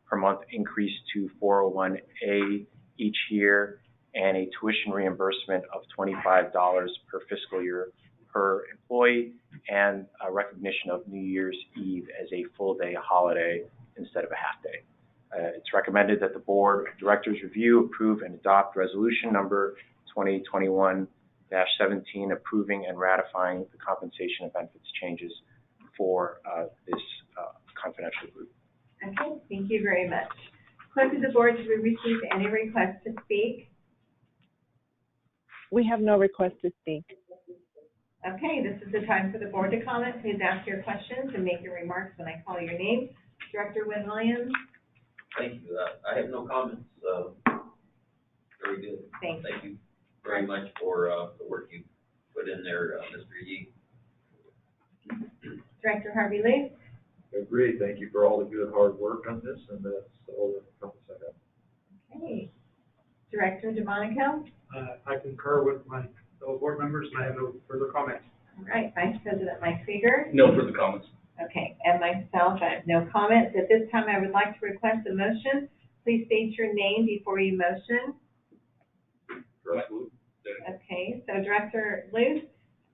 per month increase to 401A each year, and a tuition reimbursement of $25 per fiscal year per employee, and a recognition of New Year's Eve as a full day holiday instead of a half day. It's recommended that the Board of Directors review, approve, and adopt resolution number 2021-17 approving and ratifying the compensation and benefits changes for this confidential group. Okay, thank you very much. Clerk of the Board, do we receive any requests to speak? We have no request to speak. Okay, this is the time for the board to comment. Please ask your questions and make your remarks when I call your name. Director Wynn Williams. Thank you. I have no comments. Very good. Thank you very much for the work you put in there, Mr. Yee. Director Harvey Lee. Agreed. Thank you for all the good hard work on this, and that's all the comments I have. Okay. Director DeMonico. I concur with my fellow board members, and I have no further comments. All right, Vice President Mike Krieger. No further comments. Okay, and myself, I have no comments. At this time, I would like to request a motion. Please state your name before you motion. Okay, so Director Luce,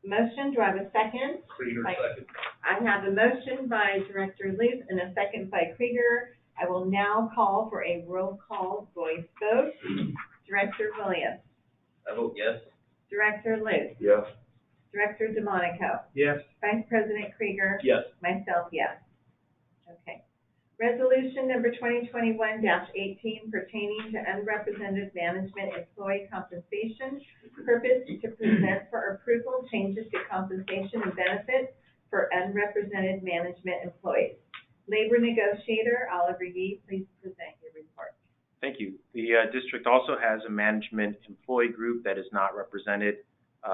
motion. Do I have a second? Krieger, second. I have a motion by Director Luce and a second by Krieger. I will now call for a roll call voice vote. Director Williams. I vote yes. Director Luce. Yes. Director DeMonico. Yes. Vice President Krieger. Yes. Myself, yes. Okay. Resolution number 2021-18 pertaining to unrepresented management employee compensation. Purpose to present for approval changes to compensation and benefits for unrepresented management employees. Labor negotiator Oliver Yee, please present your report. Thank you. The district also has a management employee group that is not represented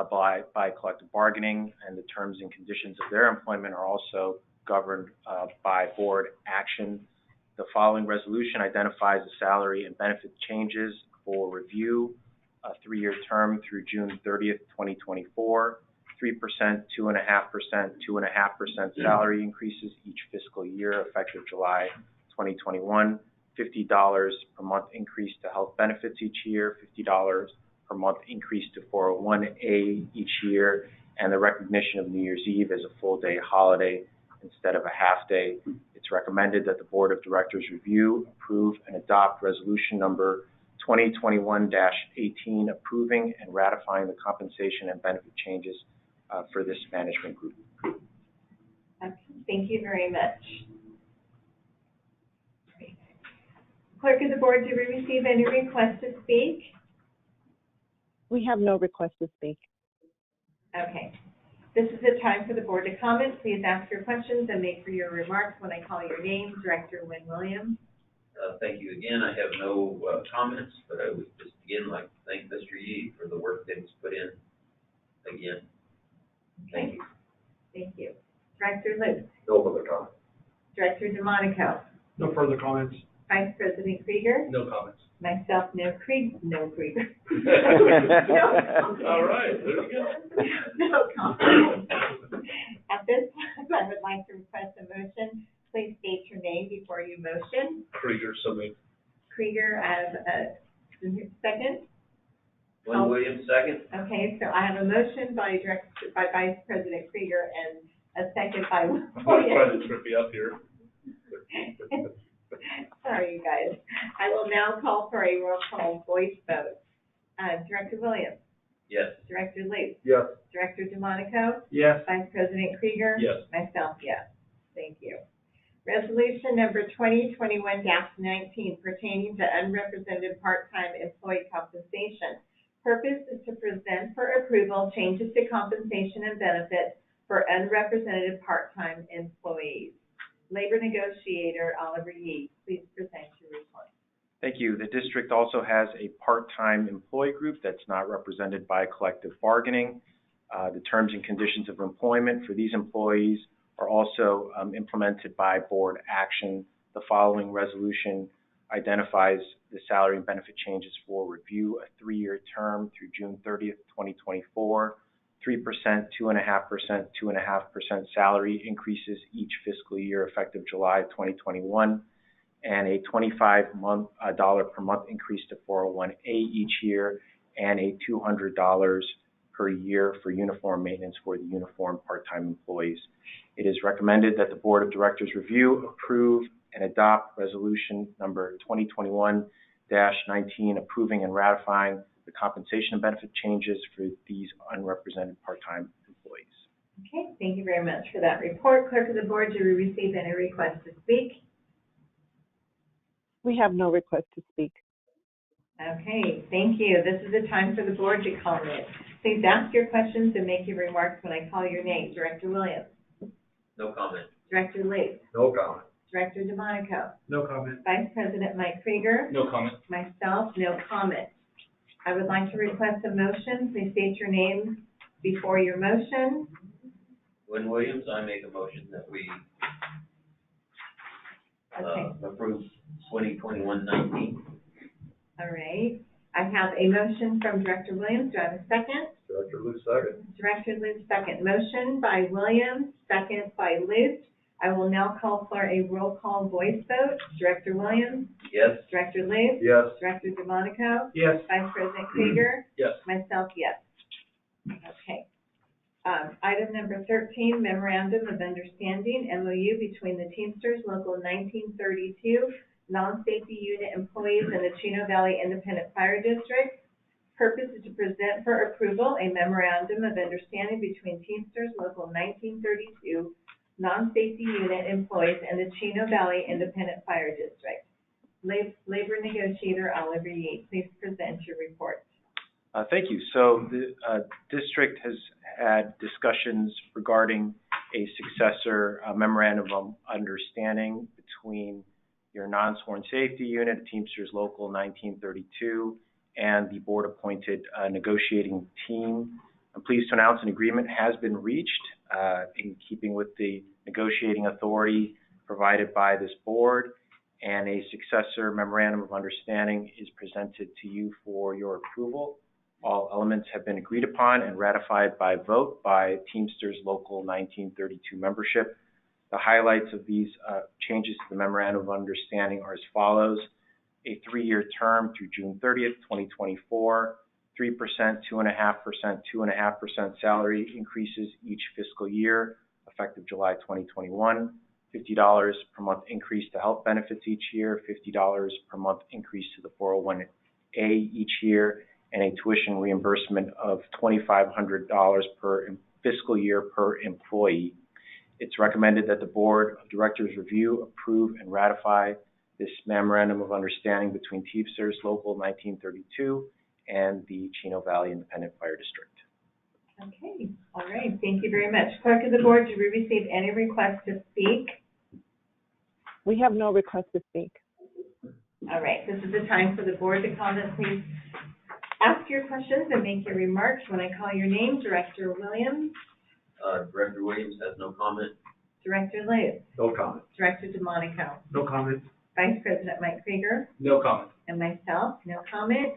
by collective bargaining, and the terms and conditions of their employment are also governed by board action. The following resolution identifies the salary and benefit changes for review, a 3-year term through June 30th, 2024, 3%, 2.5%, 2.5% salary increases each fiscal year effective July 2021, $50 per month increase to health benefits each year, $50 per month increase to 401A each year, and the recognition of New Year's Eve as a full day holiday instead of a half day. It's recommended that the Board of Directors review, approve, and adopt resolution number 2021-18 approving and ratifying the compensation and benefit changes for this management group. Okay, thank you very much. Clerk of the Board, do we receive any requests to speak? We have no request to speak. Okay. This is the time for the board to comment. Please ask your questions and make your remarks when I call your name. Director Wynn Williams. Thank you again. I have no comments, but I would just again like to thank Mr. Yee for the work that he's put in again. Thank you. Thank you. Director Luce. No further comments. Director DeMonico. No further comments. Vice President Krieger. No comments. Myself, no Krieger. All right, there we go. No comments. At this time, I would like to request a motion. Please state your name before you motion. Krieger, so moved. Krieger, I have a second. Wynn Williams, second. Okay, so I have a motion by Vice President Krieger and a second by I'm trying to trip you up here. Sorry, you guys. I will now call for a roll call voice vote. Director Williams. Yes. Director Luce. Yes. Director DeMonico. Yes. Vice President Krieger. Yes. Myself, yes. Thank you. Resolution number 2021-19 pertaining to unrepresented part-time employee compensation. Purpose is to present for approval changes to compensation and benefits for unrepresented part-time employees. Labor negotiator Oliver Yee, please present your report. Thank you. The district also has a part-time employee group that's not represented by collective bargaining. The terms and conditions of employment for these employees are also implemented by board action. The following resolution identifies the salary and benefit changes for review, a 3-year term through June 30th, 2024, 3%, 2.5%, 2.5% salary increases each fiscal year effective July 2021, and a $25 per month increase to 401A each year, and a $200 per year for uniform maintenance for the uniform part-time employees. It is recommended that the Board of Directors review, approve, and adopt resolution number 2021-19 approving and ratifying the compensation and benefit changes for these unrepresented part-time employees. Okay, thank you very much for that report. Clerk of the Board, do we receive any requests to speak? We have no request to speak. Okay, thank you. This is the time for the board to comment. Please ask your questions and make your remarks when I call your name. Director Williams. No comment. Director Lee. No comment. Director DeMonico. No comment. Vice President Mike Krieger. No comment. Myself, no comment. I would like to request a motion. Please state your name before your motion. Gwen Williams, I make a motion that we approve 2021-19. All right. I have a motion from Director Williams. Do I have a second? Director Luce, second. Director Luce, second. Motion by Williams, second by Luce. I will now call for a roll call voice vote. Director Williams? Yes. Director Luce? Yes. Director DeMonico? Yes. Vice President Krieger? Yes. Myself, yes. Okay. Item number 13, Memorandum of Understanding, MOU between the Teamsters Local 1932 Non-Safety Unit employees and the Chino Valley Independent Fire District. Purpose is to present for approval a Memorandum of Understanding between Teamsters Local 1932 Non-Safety Unit employees and the Chino Valley Independent Fire District. Labor Negotiator Oliver Yee, please present your report. Thank you. So the district has had discussions regarding a successor memorandum of understanding between your non-sworn safety unit, Teamsters Local 1932, and the board-appointed negotiating team. I'm pleased to announce an agreement has been reached in keeping with the negotiating authority provided by this board, and a successor memorandum of understanding is presented to you for your approval. All elements have been agreed upon and ratified by vote by Teamsters Local 1932 membership. The highlights of these changes to the Memorandum of Understanding are as follows. A 3-year term through June 30th, 2024, 3%, 2.5%, 2.5% salary increases each fiscal year, effective July 2021, $50 per month increase to health benefits each year, $50 per month increase to the 401A each year, and a tuition reimbursement of $2,500 per fiscal year per employee. It's recommended that the Board of Directors review, approve, and ratify this Memorandum of Understanding between Teamsters Local 1932 and the Chino Valley Independent Fire District. Okay, all right, thank you very much. Clerk of the Board, did we receive any requests to speak? We have no request to speak. All right, this is the time for the board to comment. Please ask your questions and make your remarks when I call your name. Director Williams. Director Williams has no comment. Director Liu. No comment. Director DeMonico. No comment. Vice President Mike Krieger. No comment. And myself, no comment.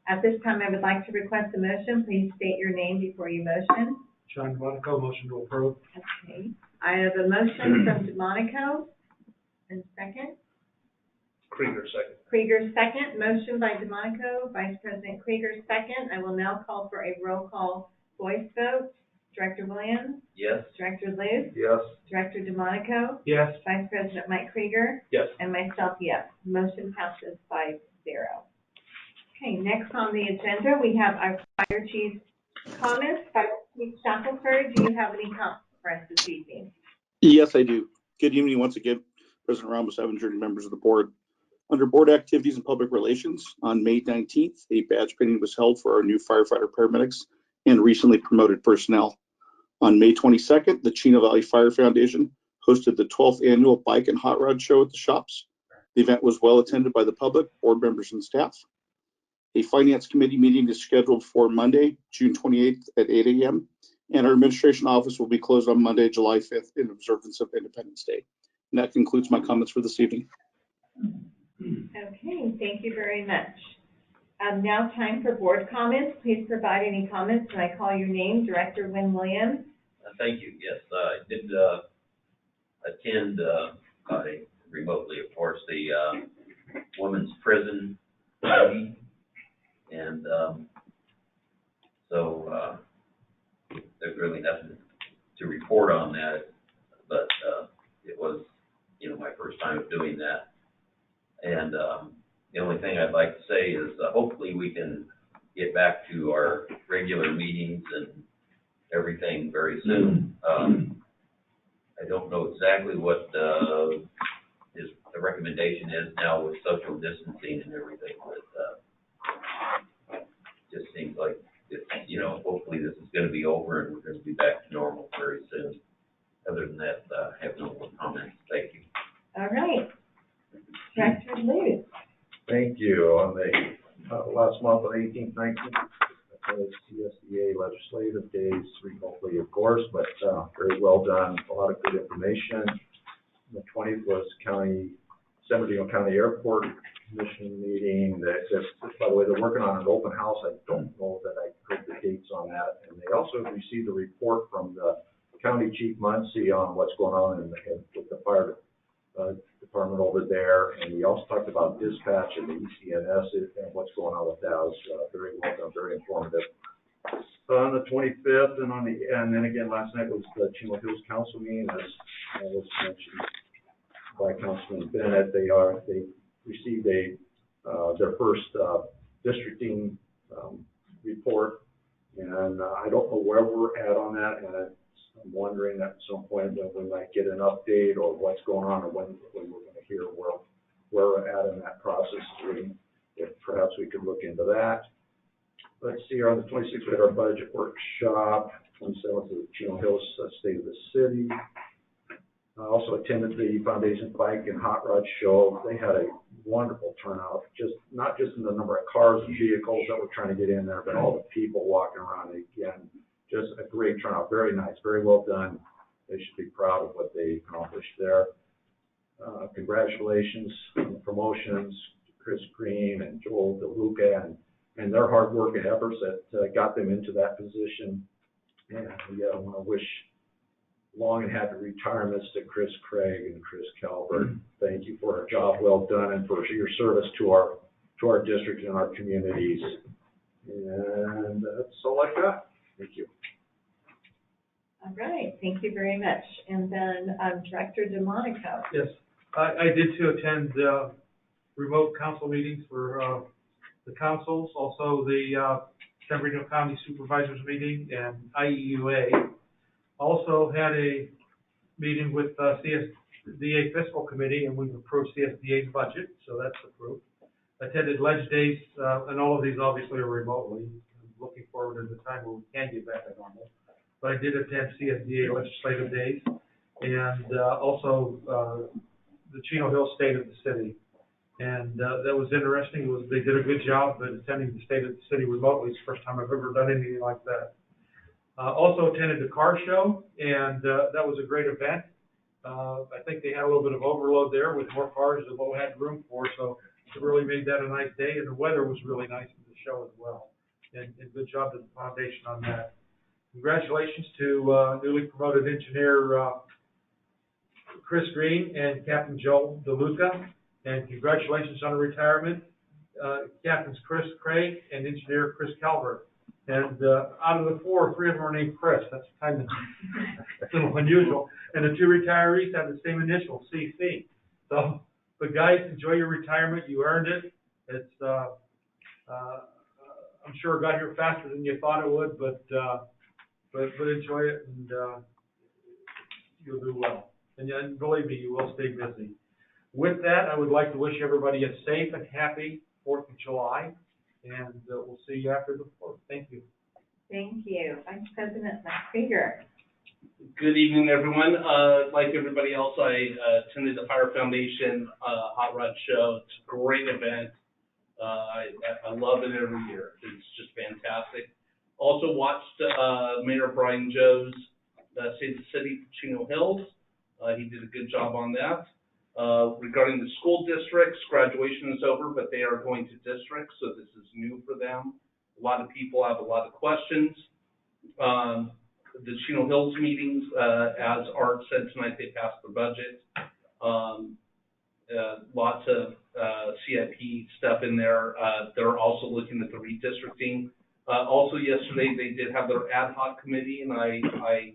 At this time, I would like to request a motion. Please state your name before you motion. John DeMonico, motion to approve. Okay. I have a motion from DeMonico. And second? Krieger, second. Krieger, second. Motion by DeMonico, Vice President Krieger, second. I will now call for a roll call voice vote. Director Williams? Yes. Director Liu? Yes. Director DeMonico? Yes. Vice President Mike Krieger? Yes. And myself, yes. Motion passes 5-0. Okay, next on the agenda, we have our Fire Chief's comments. Fire Chief Shackelford, do you have any comments for us this evening? Yes, I do. Good evening once again, President Ramos, Evanger, and members of the board. Under Board Activities and Public Relations, on May 19th, a badge pinning was held for our new firefighter paramedics and recently promoted personnel. On May 22nd, the Chino Valley Fire Foundation hosted the 12th annual Bike and Hot Rod Show at the shops. The event was well attended by the public, board members, and staff. A Finance Committee meeting is scheduled for Monday, June 28th at 8 a.m. And our administration office will be closed on Monday, July 5th in observance of Independence Day. And that concludes my comments for this evening. Okay, thank you very much. Now time for board comments. Please provide any comments when I call your name. Director Wynn Williams. Thank you. Yes, I did attend remotely, of course, the women's prison meeting. And so there's really nothing to report on that, but it was, my first time of doing that. And the only thing I'd like to say is hopefully we can get back to our regular meetings and everything very soon. I don't know exactly what the recommendation is now with social distancing and everything, but just seems like it's, hopefully this is going to be over and we're going to be back to normal very soon. Other than that, I have no more comments. Thank you. All right. Director Lewis. Thank you. On the last month, on 18th, 19th, CSDA legislative days, remotely, of course, but very well done. A lot of good information. The 20th was San Bernardino County Airport Commission meeting. By the way, they're working on an open house. I don't know that I heard the dates on that. And they also received a report from the County Chief Muncie on what's going on with the fire department over there. And we also talked about dispatch and the ECNS and what's going on with that. It was very well done, very informative. On the 25th and then again last night was the Chino Hills Council meeting, as was mentioned by Councilman Bennett. They received their first districting report, and I don't know where we're at on that, and I'm wondering at some point when we might get an update or what's going on, or when we're going to hear where we're at in that process. If perhaps we could look into that. Let's see, on the 26th, we had our budget workshop. 27th, the Chino Hills State of the City. I also attended the Foundation Bike and Hot Rod Show. They had a wonderful turnout, not just in the number of cars and vehicles that were trying to get in there, but all the people walking around. Again, just a great turnout. Very nice, very well done. They should be proud of what they accomplished there. Congratulations on the promotions, Chris Green and Joel DeLuca, and their hard work and efforts that got them into that position. And I want to wish long and happy retirements to Chris Craig and Chris Calvert. Thank you for a job well done and for your service to our district and our communities. And that's all I've got. Thank you. All right, thank you very much. And then Director DeMonico. Yes, I did too attend remote council meetings for the councils, also the San Bernardino County Supervisors meeting and IEUA. Also had a meeting with CSDA Fiscal Committee, and we've approved CSDA's budget, so that's approved. Attended Ledge Days, and all of these obviously are remotely. I'm looking forward to the time where we can get back to normal. But I did attend CSDA Legislative Days, and also the Chino Hills State of the City. And that was interesting. They did a good job at attending the State of the City remotely. It's the first time I've ever done anything like that. Also attended the car show, and that was a great event. I think they had a little bit of overload there with more cars than what we had room for, so it really made that a nice day, and the weather was really nice at the show as well. And good job to the foundation on that. Congratulations to newly promoted engineer Chris Green and Captain Joel DeLuca, and congratulations on the retirement, Captains Chris Craig and Engineer Chris Calvert. And out of the four, three of them are named Chris. That's kind of a little unusual. And the two retirees have the same initial, CC. So, but guys, enjoy your retirement. You earned it. It's, I'm sure it got here faster than you thought it would, but enjoy it, and you'll do well. And believe me, you will stay busy. With that, I would like to wish everybody a safe and happy 4th of July, and we'll see you after the 4th. Thank you. Thank you. Vice President Krieger. Good evening, everyone. Like everybody else, I attended the Fire Foundation Hot Rod Show. It's a great event. I love it every year. It's just fantastic. Also watched Mayor Brian Joe's Save the City for Chino Hills. He did a good job on that. Regarding the school districts, graduation is over, but they are going to districts, so this is new for them. A lot of people have a lot of questions. The Chino Hills meetings, as Art said tonight, they passed the budget. Lots of CIP stuff in there. They're also looking at the redistricting. Also yesterday, they did have their ad hoc committee, and I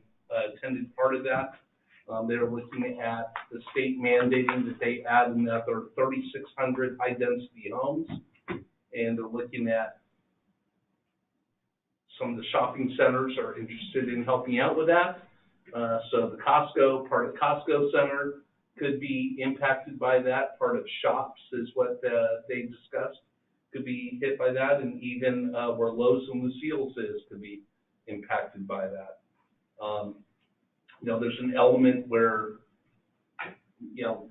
attended part of that. They were looking at the state mandating that they add another 3,600 high-density homes, and they're looking at some of the shopping centers are interested in helping out with that. So the Costco, part of Costco Center could be impacted by that. Part of shops is what they discussed, could be hit by that, and even where Lowe's and Lucille's is could be impacted by that. You know, there's an element where, you know,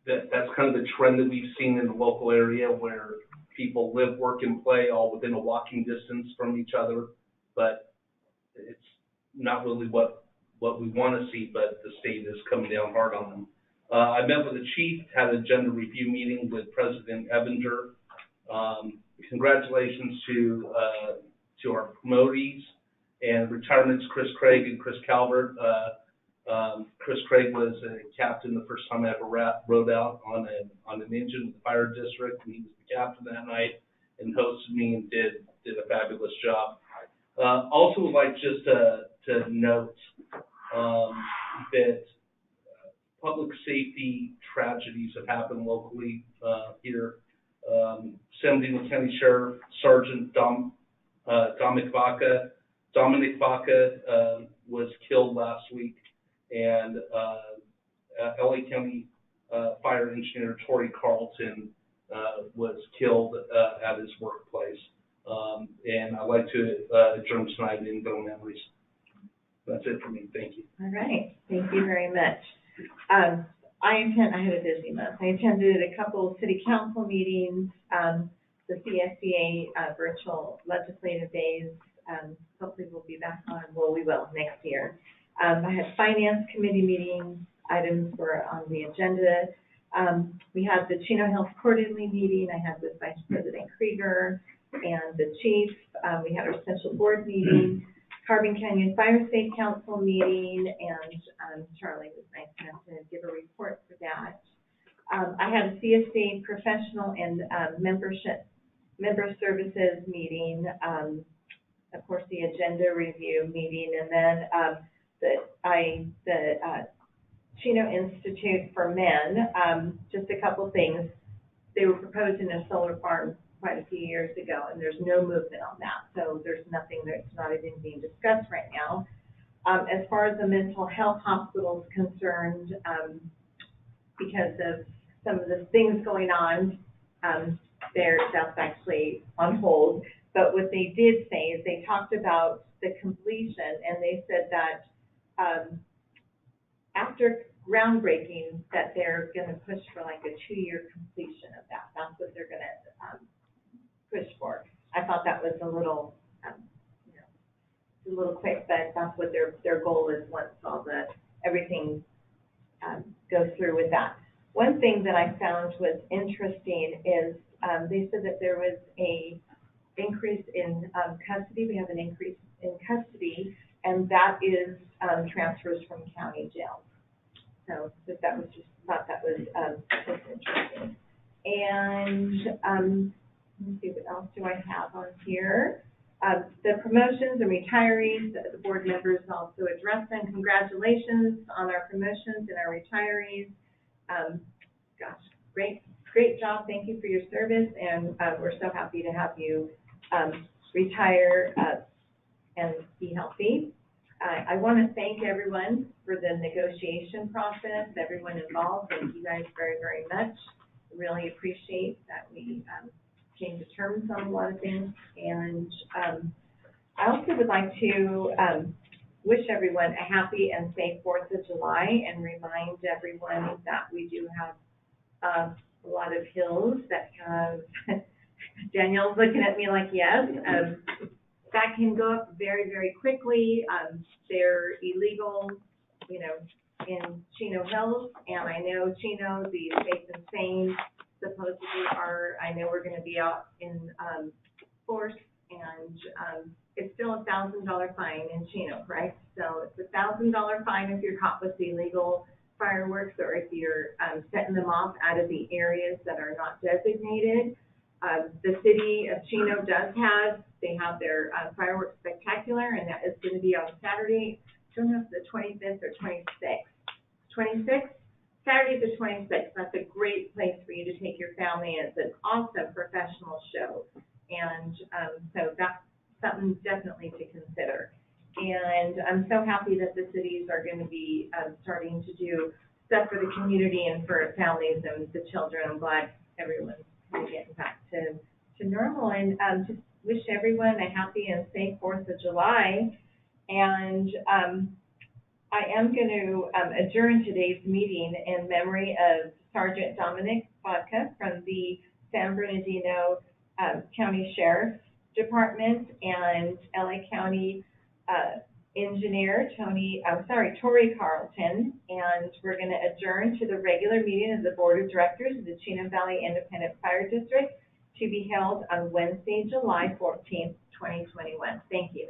that's kind of the trend that we've seen in the local area where people live, work, and play all within a walking distance from each other, but it's not really what we want to see, but the state is coming down hard on them. I met with the chief, had an agenda review meeting with President Ebinger. Congratulations to our promotees and retirements, Chris Craig and Chris Calvert. Chris Craig was a captain the first time I ever rode out on an engine with the fire district, and he was the captain that night and hosted me and did a fabulous job. Also would like just to note that public safety tragedies have happened locally here. San Bernardino County Sheriff Sergeant Dominic Vaca was killed last week, and LA County Fire Engineer Torrey Carlton was killed at his workplace. And I'd like to adjourn tonight in no memories. That's it for me. Thank you. All right. Thank you very much. I had a busy month. I attended a couple of city council meetings, the CSDA virtual legislative days. Hopefully we'll be back on, well, we will next year. I had finance committee meetings, items were on the agenda. We had the Chino Hills quarterly meeting. I had with Vice President Krieger and the chief. We had our special board meeting, Carbon Canyon Fire Safe Council meeting, and Charlie was nice enough to give a report for that. I had a CSA professional and member services meeting, of course, the agenda review meeting, and then the Chino Institute for Men, just a couple things. They were proposing a solar farm quite a few years ago, and there's no movement on that. So there's nothing that's not even being discussed right now. As far as the mental health hospital is concerned, because of some of the things going on, that's actually on hold. But what they did say is they talked about the completion, and they said that after groundbreaking, that they're going to push for like a 2-year completion of that. That's what they're going to push for. I thought that was a little, a little quick, but that's what their goal is once everything goes through with that. One thing that I found was interesting is they said that there was a increase in custody. We have an increase in custody, and that is transfers from county jails. So that was thought that was just interesting. And let me see, what else do I have on here? The promotions and retirees, the board members also addressed them. Congratulations on our promotions and our retirees. Gosh, great job. Thank you for your service, and we're so happy to have you retire and be healthy. I want to thank everyone for the negotiation process, everyone involved. Thank you guys very, very much. Really appreciate that we came to terms on a lot of things. And I also would like to wish everyone a happy and safe 4th of July and remind everyone that we do have a lot of hills that have, Danielle's looking at me like, yes, that can go up very, very quickly. They're illegal, you know, in Chino Hills, and I know Chino, the Safe and Sane, supposedly are, I know we're going to be out in force, and it's still a $1,000 fine in Chino, correct? So it's a $1,000 fine if you're caught with illegal fireworks or if you're setting them off out of the areas that are not designated. The city of Chino does have, they have their fireworks spectacular, and that is going to be on Saturday. I don't know if it's the 25th or 26th. 26th? Saturday the 26th. That's a great place for you to take your family. It's an awesome professional show. And so that's something definitely to consider. And I'm so happy that the cities are going to be starting to do stuff for the community and for families and the children. I'm glad everyone's kind of getting back to normal. And just wish everyone a happy and safe 4th of July. And I am going to adjourn today's meeting in memory of Sergeant Dominic Vodka from the San Bernardino County Sheriff's Department and LA County Engineer Tori Carlton. And we're going to adjourn to the regular meeting of the Board of Directors of the Chino Valley Independent Fire District to be held on Wednesday, July 14th, 2021. Thank you.